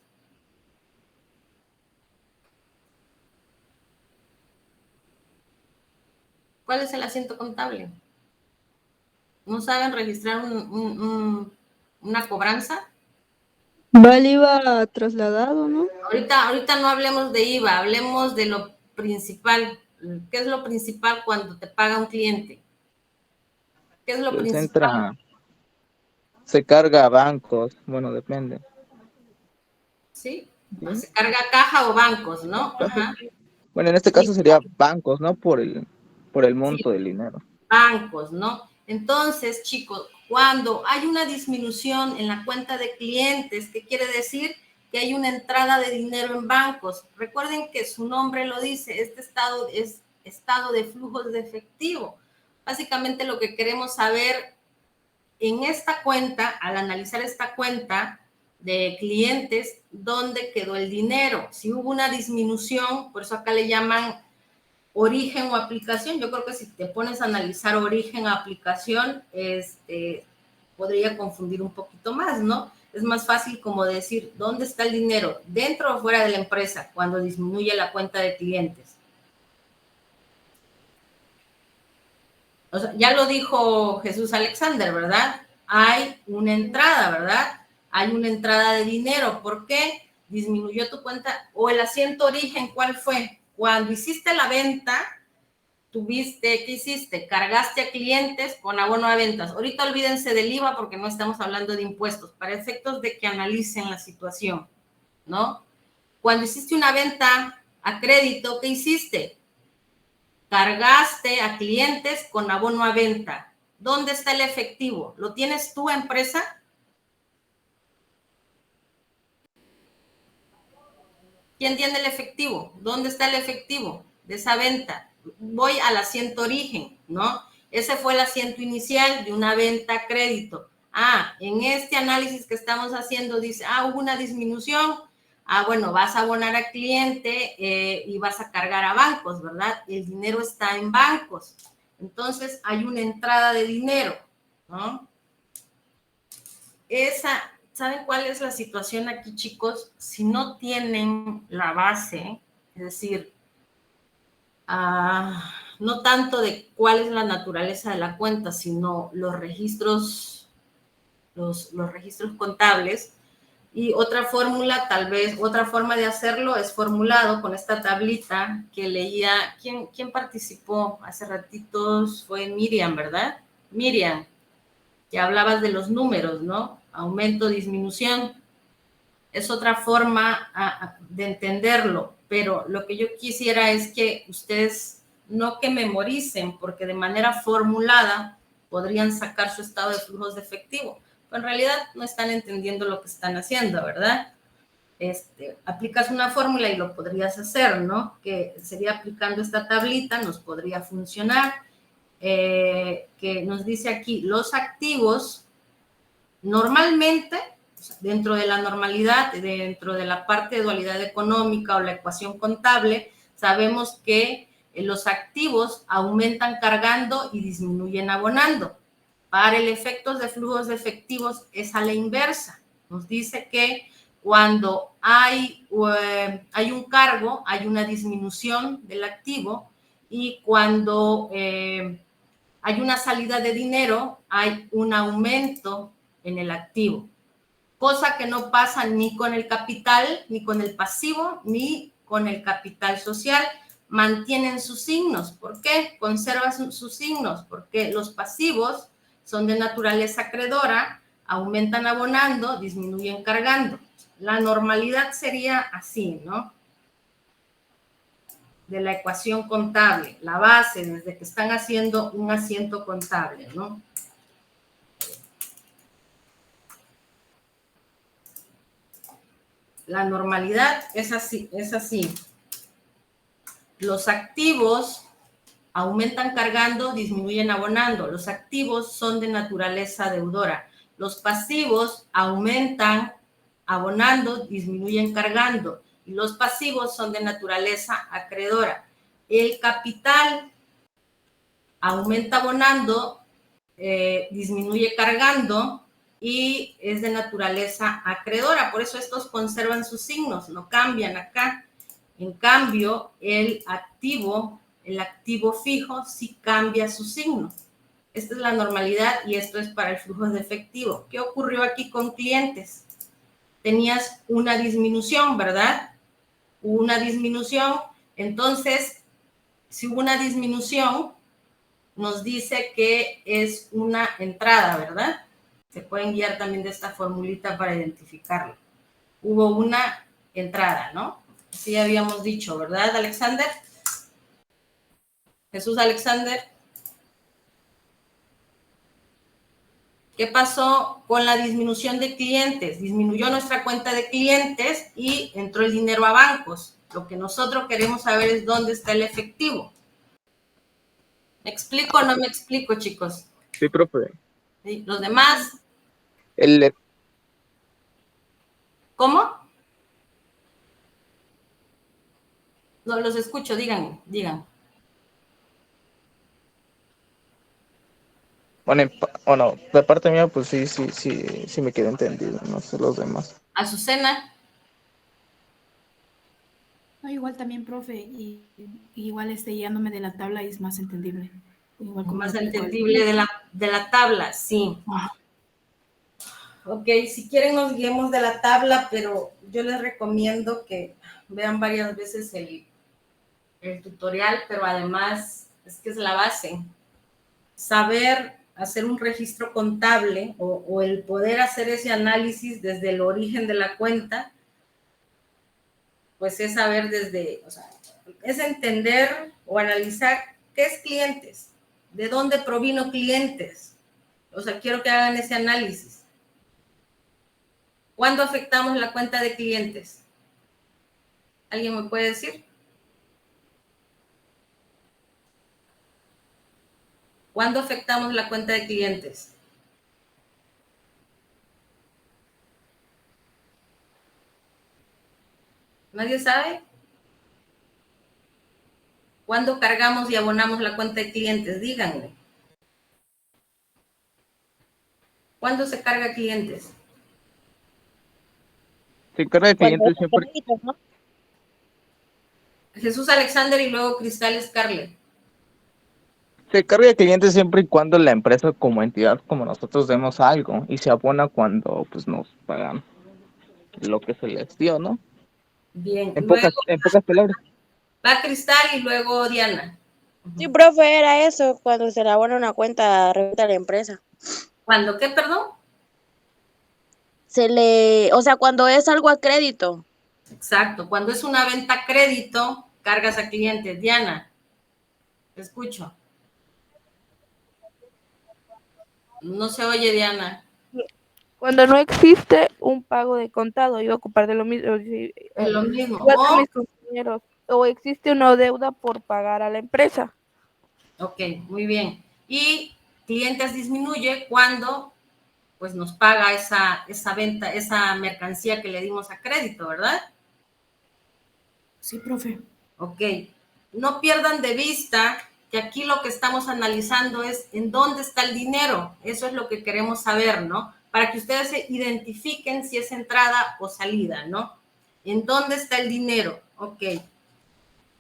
¿Cuál es el asiento contable? ¿No saben registrar una cobranza? Va el IVA trasladado, ¿no? Ahorita no hablemos de IVA, hablemos de lo principal. ¿Qué es lo principal cuando te paga un cliente? ¿Qué es lo Pues principal? se carga a bancos, bueno, depende. ¿Sí? ¿Sí? Se carga caja o bancos, ¿no? Ajá. Bueno, en este caso sería bancos, ¿no? Por el monto Sí, del dinero. bancos, ¿no? Entonces, chicos, cuando hay una disminución en la cuenta de clientes, ¿qué quiere decir? Que hay una entrada de dinero en bancos. Recuerden que su nombre lo dice, este estado es estado de flujos de efectivo. Básicamente lo que queremos saber en esta cuenta, al analizar esta cuenta de clientes, ¿dónde quedó el dinero? Si hubo una disminución, por eso acá le llaman origen o aplicación. Yo creo que si te pones a analizar origen o aplicación, podría confundir un poquito más, ¿no? Es más fácil como decir, ¿dónde está el dinero? ¿Dentro o fuera de la empresa? Cuando disminuye la cuenta de clientes. O sea, ya lo dijo Jesús Alexander, ¿verdad? Hay una entrada, ¿verdad? Hay una entrada de dinero. ¿Por qué? Disminuyó tu cuenta. O el asiento origen, ¿cuál fue? Cuando hiciste la venta, ¿qué hiciste? Cargaste a clientes con abono a ventas. Ahorita olvídense del IVA porque no estamos hablando de impuestos, para efectos de que analicen la situación, ¿no? Cuando hiciste una venta a crédito, ¿qué hiciste? cargaste a clientes con abono a venta. ¿Dónde está el efectivo? ¿Lo tienes tú, empresa? ¿Quién tiene el efectivo? ¿Dónde está el efectivo de esa venta? Voy al asiento origen, ¿no? Ese fue el asiento inicial de una venta a crédito. En este análisis que estamos haciendo dice, hubo una disminución. Bueno, vas a abonar a cliente y vas a cargar a bancos, ¿verdad? El dinero está en bancos. Entonces, hay una entrada de dinero, ¿no? ¿Saben cuál es la situación aquí, chicos? Si no tienen la base, es decir, no tanto de cuál es la naturaleza de la cuenta, sino los registros, los registros contables. Y otra fórmula, tal vez, otra forma de hacerlo es formulado con esta tablita que leía. ¿Quién participó hace ratitos? Fue Miriam, ¿verdad? Miriam, que hablabas de los números, ¿no? Aumento, disminución. Es otra forma de entenderlo, pero lo que yo quisiera es que ustedes no que memoricen, porque de manera formulada podrían sacar su estado de flujos de efectivo. Pero en realidad no están entendiendo lo que están haciendo, ¿verdad? Aplicas una fórmula y lo podrías hacer, ¿no? Que sería aplicando esta tablita, nos podría funcionar. Que nos dice aquí, los activos normalmente, dentro de la normalidad, dentro de la parte de dualidad económica o la ecuación contable, sabemos que los activos aumentan cargando y disminuyen abonando. Para el efecto de flujos de efectivos es a la inversa. Nos dice que cuando hay un cargo, hay una disminución del activo, y cuando hay una salida de dinero, hay un aumento en el activo. Cosa que no pasa ni con el capital, ni con el pasivo, ni con el capital social. Mantienen sus signos. ¿Por qué? Conservan sus signos, porque los pasivos son de naturaleza acreedora, aumentan abonando, disminuyen cargando. La normalidad sería así, ¿no? De la ecuación contable, la base, desde que están haciendo un asiento contable, ¿no? La normalidad es así, es así. Los activos aumentan cargando, disminuyen abonando. Los activos son de naturaleza deudora. Los pasivos aumentan abonando, disminuyen cargando. Y los pasivos son de naturaleza acreedora. El capital aumenta abonando, disminuye cargando y es de naturaleza acreedora. Por eso estos conservan sus signos, no cambian acá. En cambio, el activo fijo sí cambia su signo. Esta es la normalidad y esto es para el flujo de efectivo. ¿Qué ocurrió aquí con clientes? Tenías una disminución, ¿verdad? Hubo una disminución. Entonces, si hubo una disminución, nos dice que es una entrada, ¿verdad? Se pueden guiar también de esta formulita para identificarlo. Hubo una entrada, ¿no? Así habíamos dicho, ¿verdad, Alexander? Jesús Alexander. ¿Qué pasó con la disminución de clientes? Disminuyó nuestra cuenta de clientes y entró el dinero a bancos. Lo que nosotros queremos saber es dónde está el efectivo. ¿Me explico o no me explico, chicos? Sí, profe. ¿Sí? ¿Los demás? ¿Cómo? No los escucho, digan. Bueno, de parte mía, pues sí me quedé entendido, no sé los demás. Azucena. No, igual también, profe, y igual guiándome de la tabla es más entendible. Igual como Más entendible de la tabla, sí. Ok, si quieren nos guiemos de la tabla, pero yo les recomiendo que vean varias veces el tutorial, pero además es que es la base. Saber hacer un registro contable o el poder hacer ese análisis desde el origen de la cuenta, pues es saber es entender o analizar ¿Qué es clientes? ¿De dónde provino clientes? O sea, quiero que hagan ese análisis. ¿Cuándo afectamos la cuenta de clientes? ¿Alguien me puede decir? ¿Cuándo afectamos la cuenta de clientes? ¿Nadie sabe? ¿Cuándo cargamos y abonamos la cuenta de clientes? Díganme. ¿Cuándo se carga clientes? Se carga de clientes siempre. Jesús Alexander y luego Cristal Scarlett. Se carga de clientes siempre y cuando la empresa como entidad, como nosotros demos algo, y se abona cuando pues nos pagan lo que se les dio, ¿no? Bien. En Luego pocas palabras. va Cristal y luego Diana. Sí, profe, era eso, cuando se le abona una cuenta referente a la empresa. ¿Cuándo qué, perdón? O sea, cuando es algo a crédito. Exacto. Cuando es una venta a crédito, cargas a clientes. Diana, te escucho. No se oye, Diana. Cuando no existe un pago de contado, iba a ocupar de lo mismo. Es lo mismo. Igual que mis compañeros. O existe una deuda por pagar a la empresa. Ok, muy bien. Y clientes disminuye cuando pues nos paga esa venta, esa mercancía que le dimos a crédito, ¿verdad? Sí, profe. Ok. No pierdan de vista que aquí lo que estamos analizando es en dónde está el dinero. Eso es lo que queremos saber, ¿no? Para que ustedes se identifiquen si es entrada o salida, ¿no? ¿En dónde está el dinero? Ok.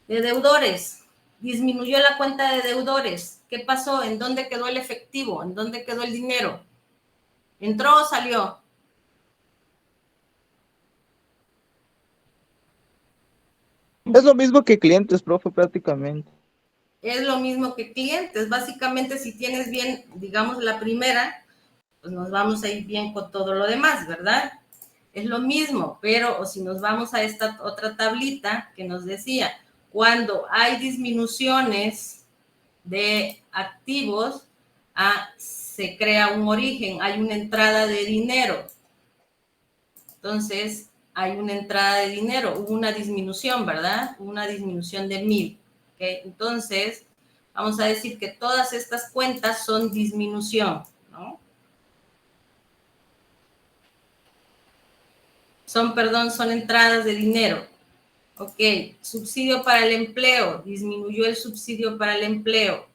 De deudores. Disminuyó la cuenta de deudores. ¿Qué pasó? ¿En dónde quedó el efectivo? ¿En dónde quedó el dinero? ¿Entró o salió? Es lo mismo que clientes, profe, prácticamente. Es lo mismo que clientes. Básicamente, si tienes bien, digamos, la primera, pues nos vamos a ir bien con todo lo demás, ¿verdad? Es lo mismo, pero o si nos vamos a esta otra tablita que nos decía, cuando hay disminuciones de activos, se crea un origen, hay una entrada de dinero. Entonces, hay una entrada de dinero, hubo una disminución, ¿verdad? Hubo una disminución de 1,000. ¿Okay? Entonces, vamos a decir que todas estas cuentas son disminución, ¿no? Son entradas de dinero. Ok, subsidio para el empleo, disminuyó el subsidio para el empleo.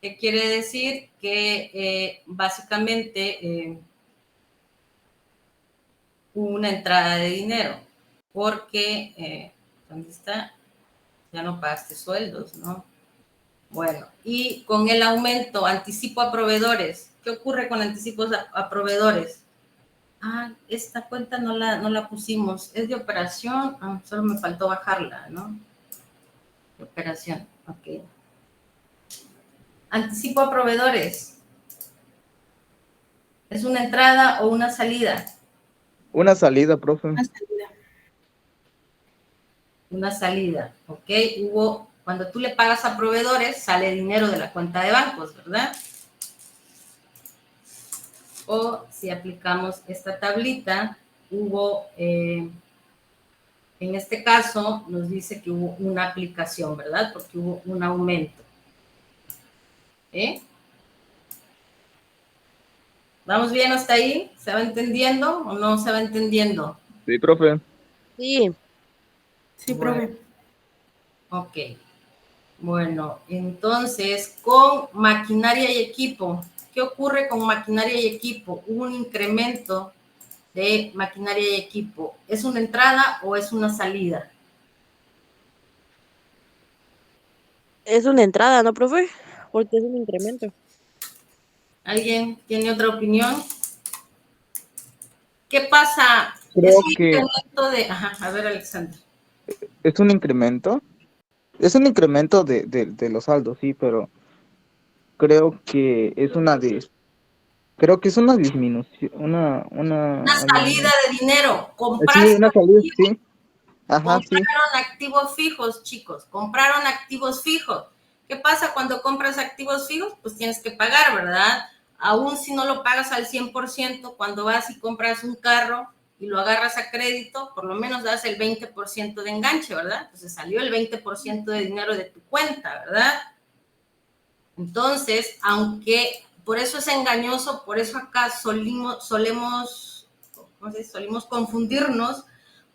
¿Qué quiere decir? Que básicamente hubo una entrada de dinero, porque, ¿dónde está? Ya no pagaste sueldos, ¿no? Bueno, y con el aumento, anticipo a proveedores. ¿Qué ocurre con anticipos a proveedores? Esta cuenta no la pusimos. Es de operación. Solo me faltó bajarla, ¿no? De operación, ok. Anticipo a proveedores. ¿Es una entrada o una salida? Una salida, profe. Una salida. Una salida, ok. Cuando tú le pagas a proveedores, sale dinero de la cuenta de bancos, ¿verdad? O si aplicamos esta tablita, en este caso nos dice que hubo una aplicación, ¿verdad? Porque hubo un aumento. ¿Vamos bien hasta ahí? ¿Se va entendiendo o no se va entendiendo? Sí, profe. Sí. Sí, profe. Ok. Bueno, entonces, con maquinaria y equipo, ¿qué ocurre con maquinaria y equipo? Hubo un incremento de maquinaria y equipo. ¿Es una entrada o es una salida? Es una entrada, ¿no, profe? Porque es un incremento. ¿Alguien tiene otra opinión? ¿Qué pasa? Creo es un que incremento de... a ver, Alexander. es un incremento. Es un incremento de los saldos, sí, pero creo que es una disminución, Una salida de dinero. Sí, una salida, sí. Ajá, sí. Compraron activos fijos, chicos. Compraron activos fijos. ¿Qué pasa cuando compras activos fijos? Pues tienes que pagar, ¿verdad? Aún si no lo pagas al 100%, cuando vas y compras un carro y lo agarras a crédito, por lo menos das el 20% de enganche, ¿verdad? Entonces salió el 20% de dinero de tu cuenta, ¿verdad? Entonces, aunque por eso es engañoso, por eso acá solemos confundirnos,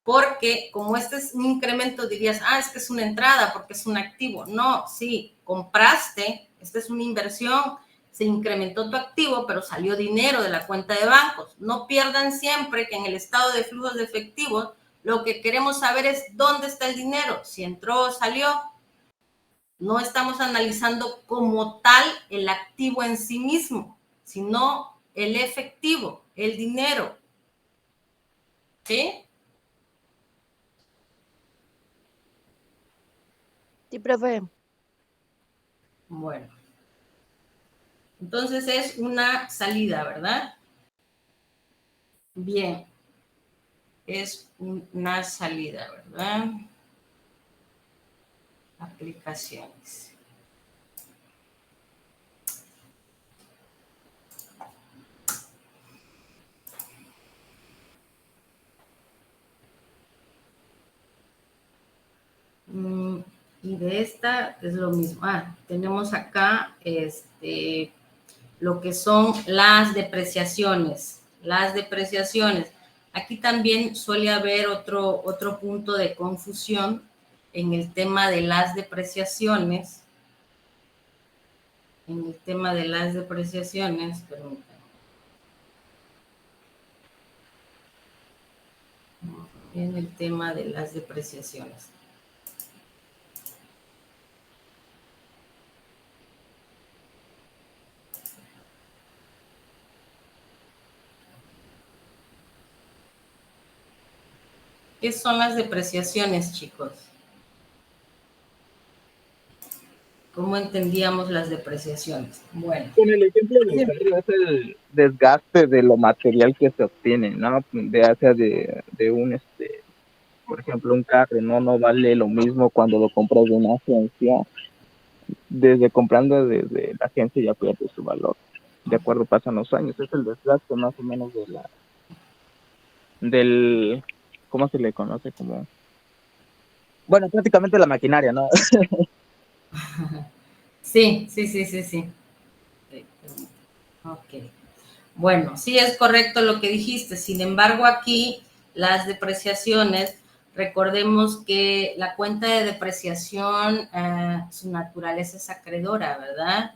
porque como este es un incremento, dirías, es que es una entrada porque es un activo. No, sí, compraste, esta es una inversión, se incrementó tu activo, pero salió dinero de la cuenta de bancos. No pierdan siempre que en el estado de flujos de efectivo, lo que queremos saber es dónde está el dinero, si entró o salió. No estamos analizando como tal el activo en sí mismo, sino el efectivo, el dinero. ¿Sí? Sí, profe. Bueno. Entonces es una salida, ¿verdad? Bien. Es una salida, ¿verdad? Aplicaciones. Y de esta es lo mismo. Tenemos acá lo que son las depreciaciones. Las depreciaciones. Aquí también suele haber otro punto de confusión en el tema de las depreciaciones. Permítanme. En el tema de las depreciaciones. ¿Qué son las depreciaciones, chicos? ¿Cómo entendíamos las depreciaciones? Bueno. Con el ejemplo del carro es el desgaste de lo material que se obtiene, ¿no? De un, por ejemplo, un carro, no vale lo mismo cuando lo compras de una agencia. Comprando desde la agencia ya pierde su valor. De acuerdo, pasan los años. Es el desgaste más o menos del, ¿cómo se le conoce? Bueno, prácticamente la maquinaria, ¿no? Sí. Ok. Bueno, sí es correcto lo que dijiste. Sin embargo, aquí las depreciaciones, recordemos que la cuenta de depreciación, su naturaleza es acreedora, ¿verdad?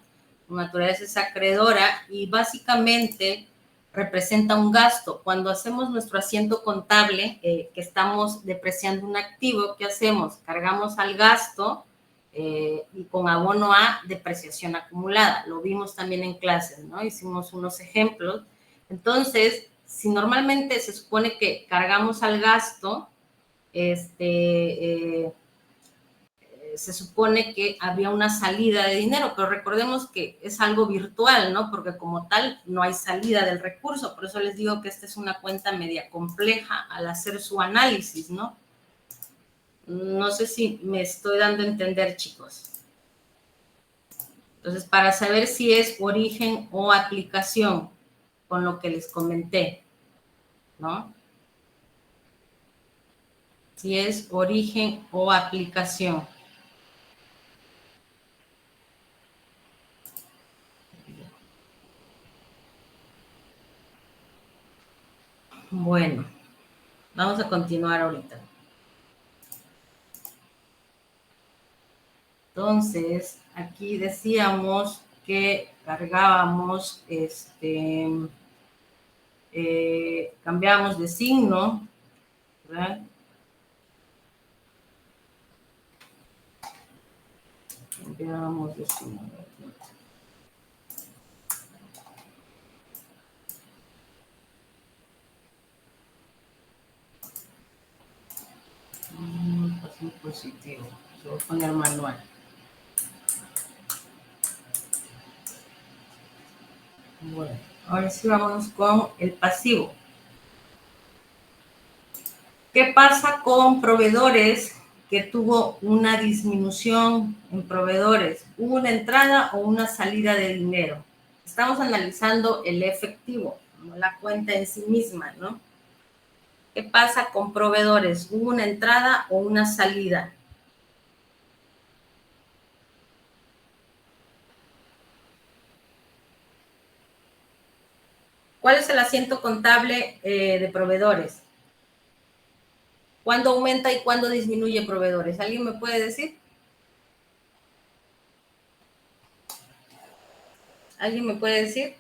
Su naturaleza es acreedora y básicamente representa un gasto. Cuando hacemos nuestro asiento contable, que estamos depreciando un activo, ¿qué hacemos? Cargamos al gasto y con abono a depreciación acumulada. Lo vimos también en clases, ¿no? Hicimos unos ejemplos. Entonces, si normalmente se supone que cargamos al gasto, se supone que había una salida de dinero, pero recordemos que es algo virtual, ¿no? Porque como tal no hay salida del recurso, por eso les digo que esta es una cuenta media compleja al hacer su análisis, ¿no? No sé si me estoy dando a entender, chicos. Entonces, para saber si es origen o aplicación, con lo que les comenté, ¿no? Si es origen o aplicación. Bueno, vamos a continuar ahorita. Entonces, aquí decíamos que cargábamos, cambiábamos de signo, ¿verdad? Cambiábamos de signo. Pasivo positivo. Se voy a poner manual. Bueno, ahora sí vamos con el pasivo. ¿Qué pasa con proveedores que tuvo una disminución en proveedores? ¿Hubo una entrada o una salida de dinero? Estamos analizando el efectivo, no la cuenta en sí misma, ¿no? ¿Qué pasa con proveedores? ¿Hubo una entrada o una salida? ¿Cuál es el asiento contable de proveedores? ¿Cuándo aumenta y cuándo disminuye proveedores? ¿Alguien me puede decir? ¿Alguien me puede decir?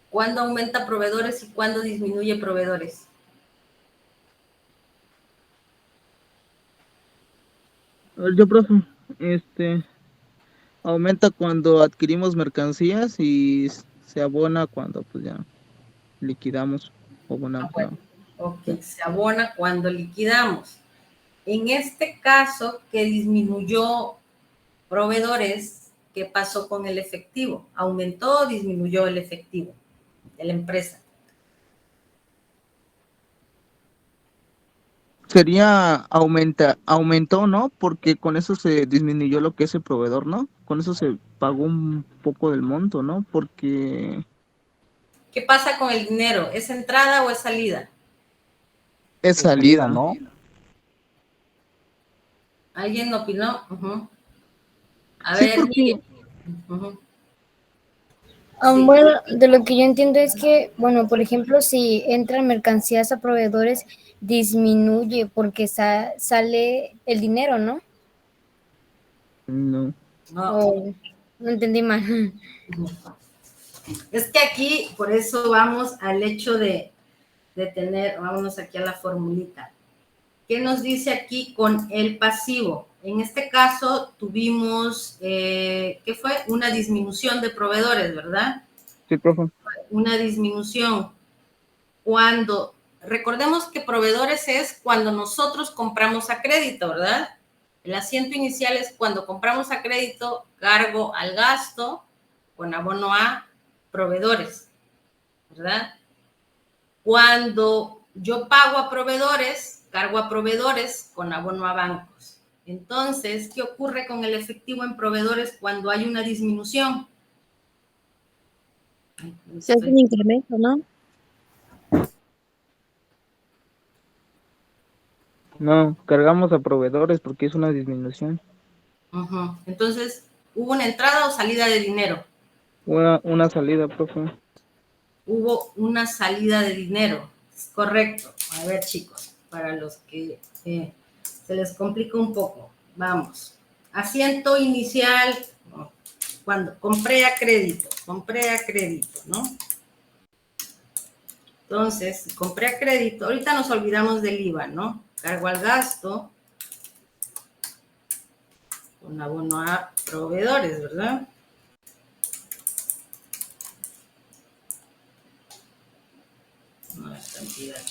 ¿Cuándo aumenta proveedores y cuándo disminuye proveedores? A ver, yo, profe, aumenta cuando adquirimos mercancías y se abona cuando pues ya liquidamos o abonamos. Bueno, ok, se abona cuando liquidamos. En este caso, que disminuyó proveedores, ¿qué pasó con el efectivo? ¿Aumentó o disminuyó el efectivo de la empresa? Sería aumentó, ¿no? Porque con eso se disminuyó lo que es el proveedor, ¿no? Con eso se pagó un poco del monto, ¿no? Porque ¿Qué pasa con el dinero? ¿Es entrada o es salida? es salida, ¿no? ¿Alguien opinó? A Sí, ver, porque Sí. Bueno, de lo que yo entiendo es que, bueno, por ejemplo, si entran mercancías a proveedores, disminuye porque sale el dinero, ¿no? no. No, O no entendí mal. es que aquí, por eso vamos al hecho de tener, vámonos aquí a la formulita. ¿Qué nos dice aquí con el pasivo? En este caso tuvimos, ¿qué fue? Una disminución de proveedores, ¿verdad? Sí, profe. Una disminución. Cuando, recordemos que proveedores es cuando nosotros compramos a crédito, ¿verdad? El asiento inicial es cuando compramos a crédito, cargo al gasto con abono a proveedores, ¿verdad? Cuando yo pago a proveedores, cargo a proveedores con abono a bancos. Entonces, ¿qué ocurre con el efectivo en proveedores cuando hay una disminución? Se hace un incremento, ¿no? No, cargamos a proveedores porque es una disminución. Entonces, ¿hubo una entrada o salida de dinero? Una salida, profe. Hubo una salida de dinero, es correcto. A ver, chicos, para los que se les complica un poco, vamos. Asiento inicial, cuando compré a crédito, ¿no? Entonces, compré a crédito, ahorita nos olvidamos del IVA, ¿no? Cargo al gasto con abono a proveedores, ¿verdad? No, la cantidad.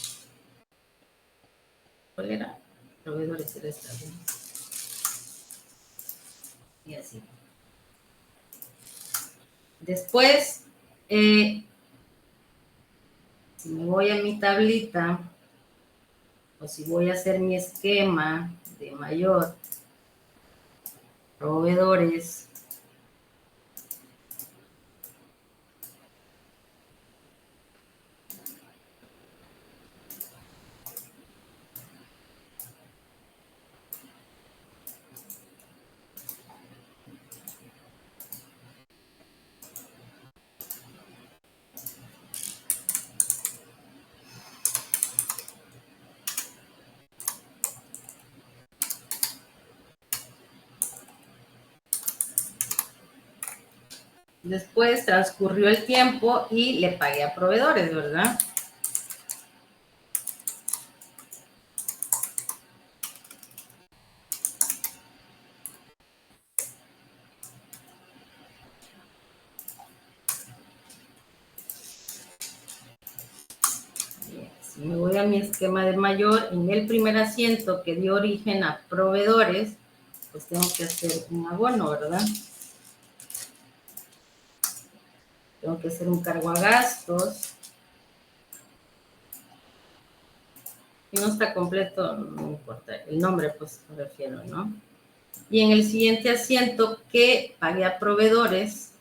¿Cuál era? Proveedores era esta, ¿no? Y así. Después, si me voy a mi tablita, o si voy a hacer mi esquema de mayor, proveedores, después transcurrió el tiempo y le pagué a proveedores, ¿verdad? Si me voy a mi esquema de mayor, en el primer asiento que dio origen a proveedores, pues tengo que hacer un abono, ¿verdad? Tengo que hacer un cargo a gastos. Si no está completo, no importa. El nombre, pues, me refiero, ¿no? Y en el siguiente asiento que pagué a proveedores,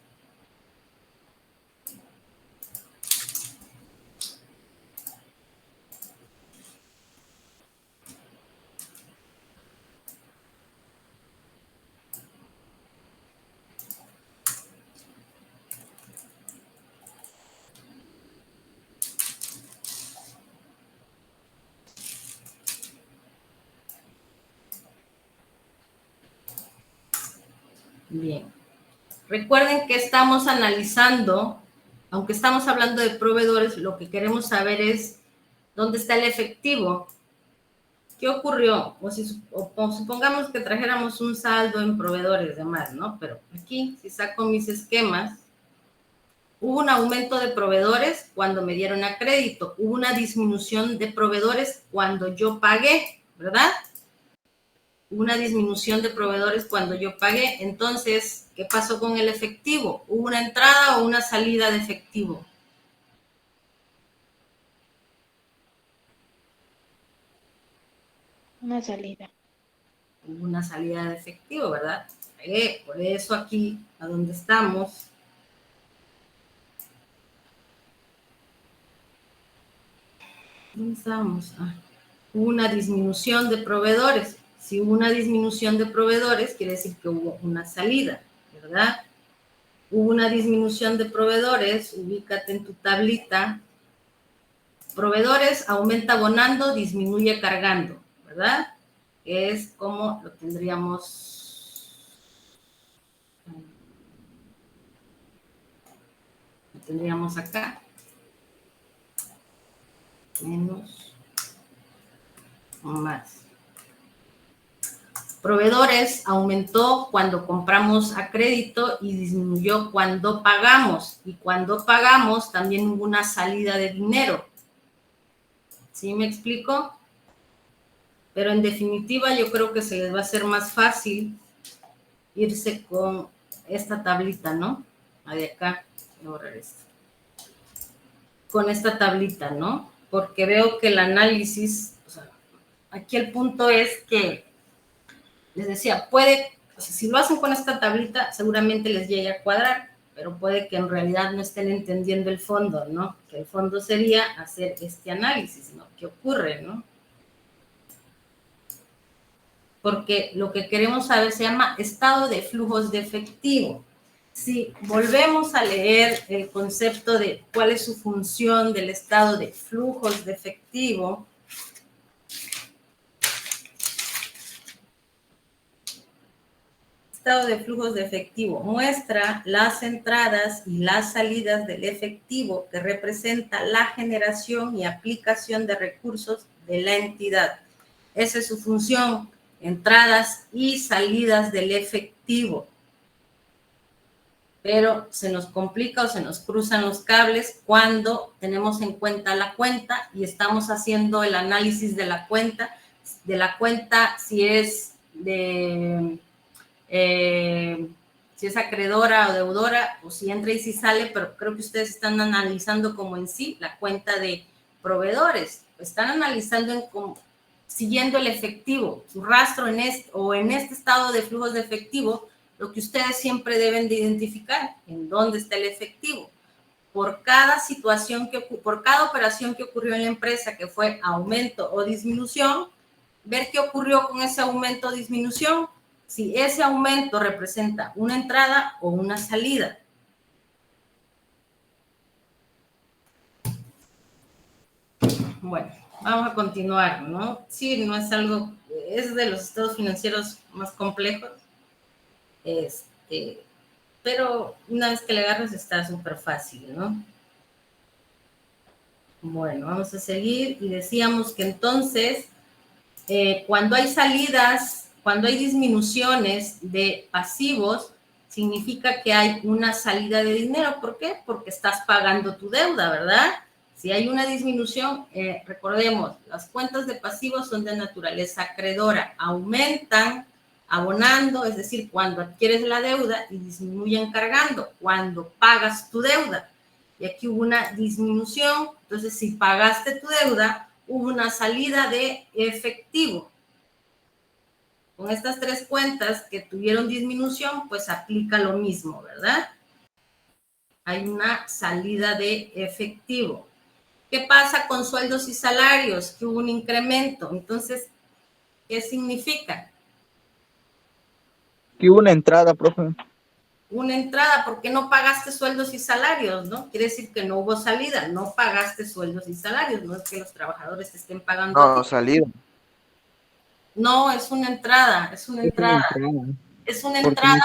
bien. Recuerden que estamos analizando, aunque estamos hablando de proveedores, lo que queremos saber es dónde está el efectivo. ¿Qué ocurrió? O supongamos que trajéramos un saldo en proveedores de más, ¿no? Pero aquí, si saco mis esquemas, hubo un aumento de proveedores cuando me dieron a crédito. Hubo una disminución de proveedores cuando yo pagué, ¿verdad? Hubo una disminución de proveedores cuando yo pagué. Entonces, ¿qué pasó con el efectivo? ¿Hubo una entrada o una salida de efectivo? Una salida. Hubo una salida de efectivo, ¿verdad? Por eso aquí, a donde estamos, ¿dónde estamos? Hubo una disminución de proveedores. Si hubo una disminución de proveedores, quiere decir que hubo una salida, ¿verdad? Hubo una disminución de proveedores, ubícate en tu tablita. Proveedores aumenta abonando, disminuye cargando, ¿verdad? Es como lo tendríamos. Lo tendríamos acá. Menos o más. Proveedores aumentó cuando compramos a crédito y disminuyó cuando pagamos. Y cuando pagamos también hubo una salida de dinero. ¿Sí me explico? Pero en definitiva yo creo que se les va a hacer más fácil irse con esta tablita, ¿no? De acá, voy a borrar esto. Con esta tablita, ¿no? Porque veo que el análisis, o sea, aquí el punto es que, les decía, puede, o sea, si lo hacen con esta tablita, seguramente les llegue a cuadrar, pero puede que en realidad no estén entendiendo el fondo, ¿no? Que el fondo sería hacer este análisis, ¿no? ¿Qué ocurre, no? Porque lo que queremos saber se llama estado de flujos de efectivo. Si volvemos a leer el concepto de cuál es su función del estado de flujos de efectivo, estado de flujos de efectivo muestra las entradas y las salidas del efectivo que representa la generación y aplicación de recursos de la entidad. Esa es su función, entradas y salidas del efectivo. Pero se nos complica o se nos cruzan los cables cuando tenemos en cuenta la cuenta y estamos haciendo el análisis de la cuenta si es si es acreedora o deudora, o si entra y si sale, pero creo que ustedes están analizando como en sí la cuenta de proveedores. Están analizando siguiendo el efectivo, su rastro en este estado de flujos de efectivo. Lo que ustedes siempre deben de identificar, en dónde está el efectivo. Por cada situación, por cada operación que ocurrió en la empresa, que fue aumento o disminución, ver qué ocurrió con ese aumento o disminución, si ese aumento representa una entrada o una salida. Bueno, vamos a continuar, ¿no? Sí, no es algo, es de los estados financieros más complejos. Pero una vez que le agarras está súper fácil, ¿no? Bueno, vamos a seguir y decíamos que entonces cuando hay salidas, cuando hay disminuciones de pasivos, significa que hay una salida de dinero. ¿Por qué? Porque estás pagando tu deuda, ¿verdad? Si hay una disminución, recordemos, las cuentas de pasivos son de naturaleza acreedora, aumentan abonando, es decir, cuando adquieres la deuda, y disminuyen cargando, cuando pagas tu deuda. Y aquí hubo una disminución, entonces si pagaste tu deuda, hubo una salida de efectivo. Con estas 3 cuentas que tuvieron disminución, pues aplica lo mismo, ¿verdad? Hay una salida de efectivo. ¿Qué pasa con sueldos y salarios? Que hubo un incremento. Entonces, ¿qué significa? Que hubo una entrada, profe. Una entrada, porque no pagaste sueldos y salarios, ¿no? Quiere decir que no hubo salida, no pagaste sueldos y salarios, no es que los trabajadores te estén pagando. No, salida. No, es una entrada, es una entrada. Es una entrada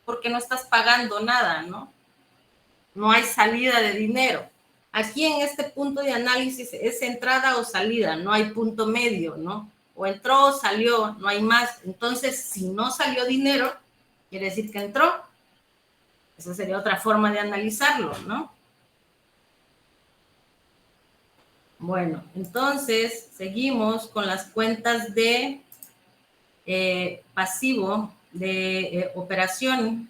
porque no estás pagando nada, ¿no? No hay salida de dinero. Aquí en este punto de análisis es entrada o salida, no hay punto medio, ¿no? O entró o salió, no hay más. Entonces, si no salió dinero, quiere decir que entró. Esa sería otra forma de analizarlo, ¿no? Bueno, entonces seguimos con las cuentas de pasivo, de operación.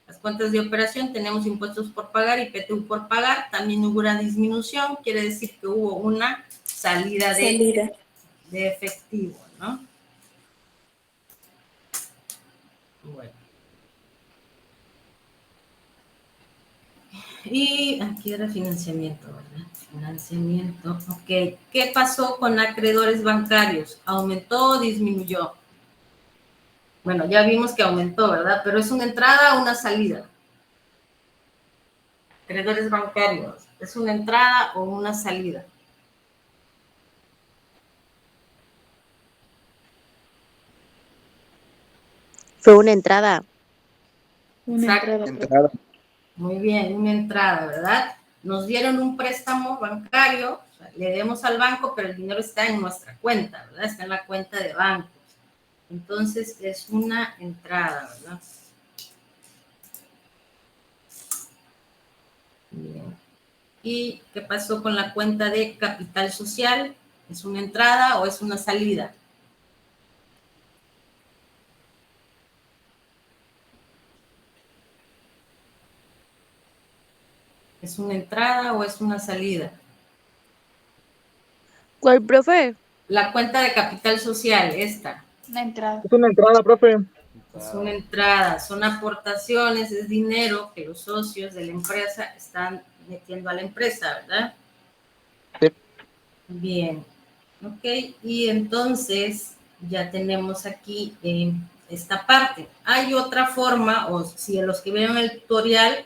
Las cuentas de operación tenemos impuestos por pagar y PTU por pagar. También hubo una disminución, quiere decir que hubo una salida de efectivo, ¿no? Bueno. Y aquí era financiamiento, ¿verdad? Financiamiento, ok. ¿Qué pasó con acreedores bancarios? ¿Aumentó o disminuyó? Bueno, ya vimos que aumentó, ¿verdad? Pero ¿es una entrada o una salida? Acreedores bancarios, ¿es una entrada o una salida? Fue una entrada. Entrada. Muy bien, una entrada, ¿verdad? Nos dieron un préstamo bancario, o sea, le demos al banco, pero el dinero está en nuestra cuenta, ¿verdad? Está en la cuenta de bancos. Entonces, es una entrada, ¿verdad? Bien. ¿Y qué pasó con la cuenta de capital social? ¿Es una entrada o es una salida? ¿Es una entrada o es una salida? ¿Cuál, profe? La cuenta de capital social, esta. Una entrada. Es una entrada, profe. Es una entrada, son aportaciones, es dinero que los socios de la empresa están metiendo a la empresa, ¿verdad? Sí. Bien, ok, y entonces ya tenemos aquí esta parte. Hay otra forma, o si a los que vieron el tutorial,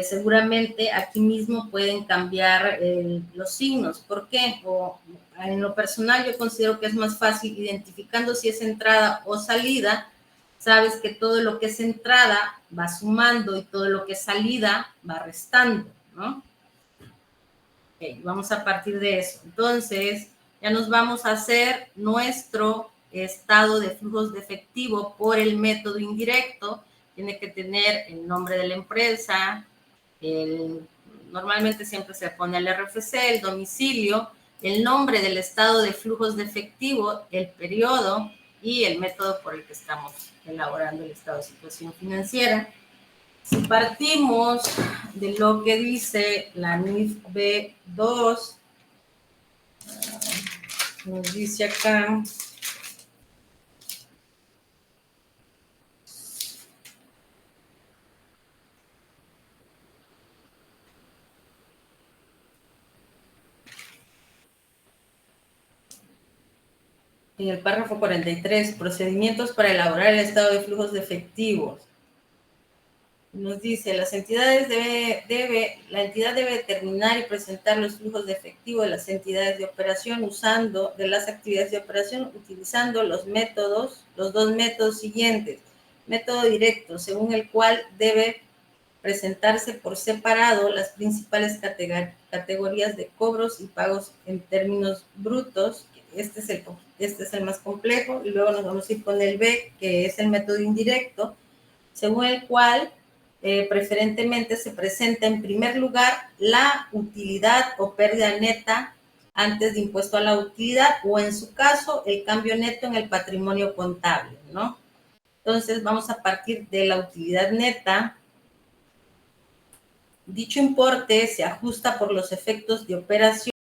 seguramente aquí mismo pueden cambiar los signos. ¿Por qué? O en lo personal yo considero que es más fácil identificando si es entrada o salida. Sabes que todo lo que es entrada va sumando y todo lo que es salida va restando, ¿no? Ok, vamos a partir de eso. Entonces, ya nos vamos a hacer nuestro estado de flujos de efectivo por el método indirecto. Tiene que tener el nombre de la empresa, normalmente siempre se pone el RFC, el domicilio, el nombre del estado de flujos de efectivo, el periodo y el método por el que estamos elaborando el estado de situación financiera. Si partimos de lo que dice la NIF B2, nos dice acá, en el párrafo 43, procedimientos para elaborar el estado de flujos de efectivos. Nos dice, la entidad debe determinar y presentar los flujos de efectivo de las entidades de operación utilizando los dos métodos siguientes. Método directo, según el cual debe presentarse por separado las principales categorías de cobros y pagos en términos brutos. Este es el más complejo, y luego nos vamos a ir con el B, que es el método indirecto, según el cual preferentemente se presenta en primer lugar la utilidad o pérdida neta antes de impuesto a la utilidad, o en su caso el cambio neto en el patrimonio contable, ¿no? Entonces vamos a partir de la utilidad neta. Dicho importe se ajusta por los efectos de operación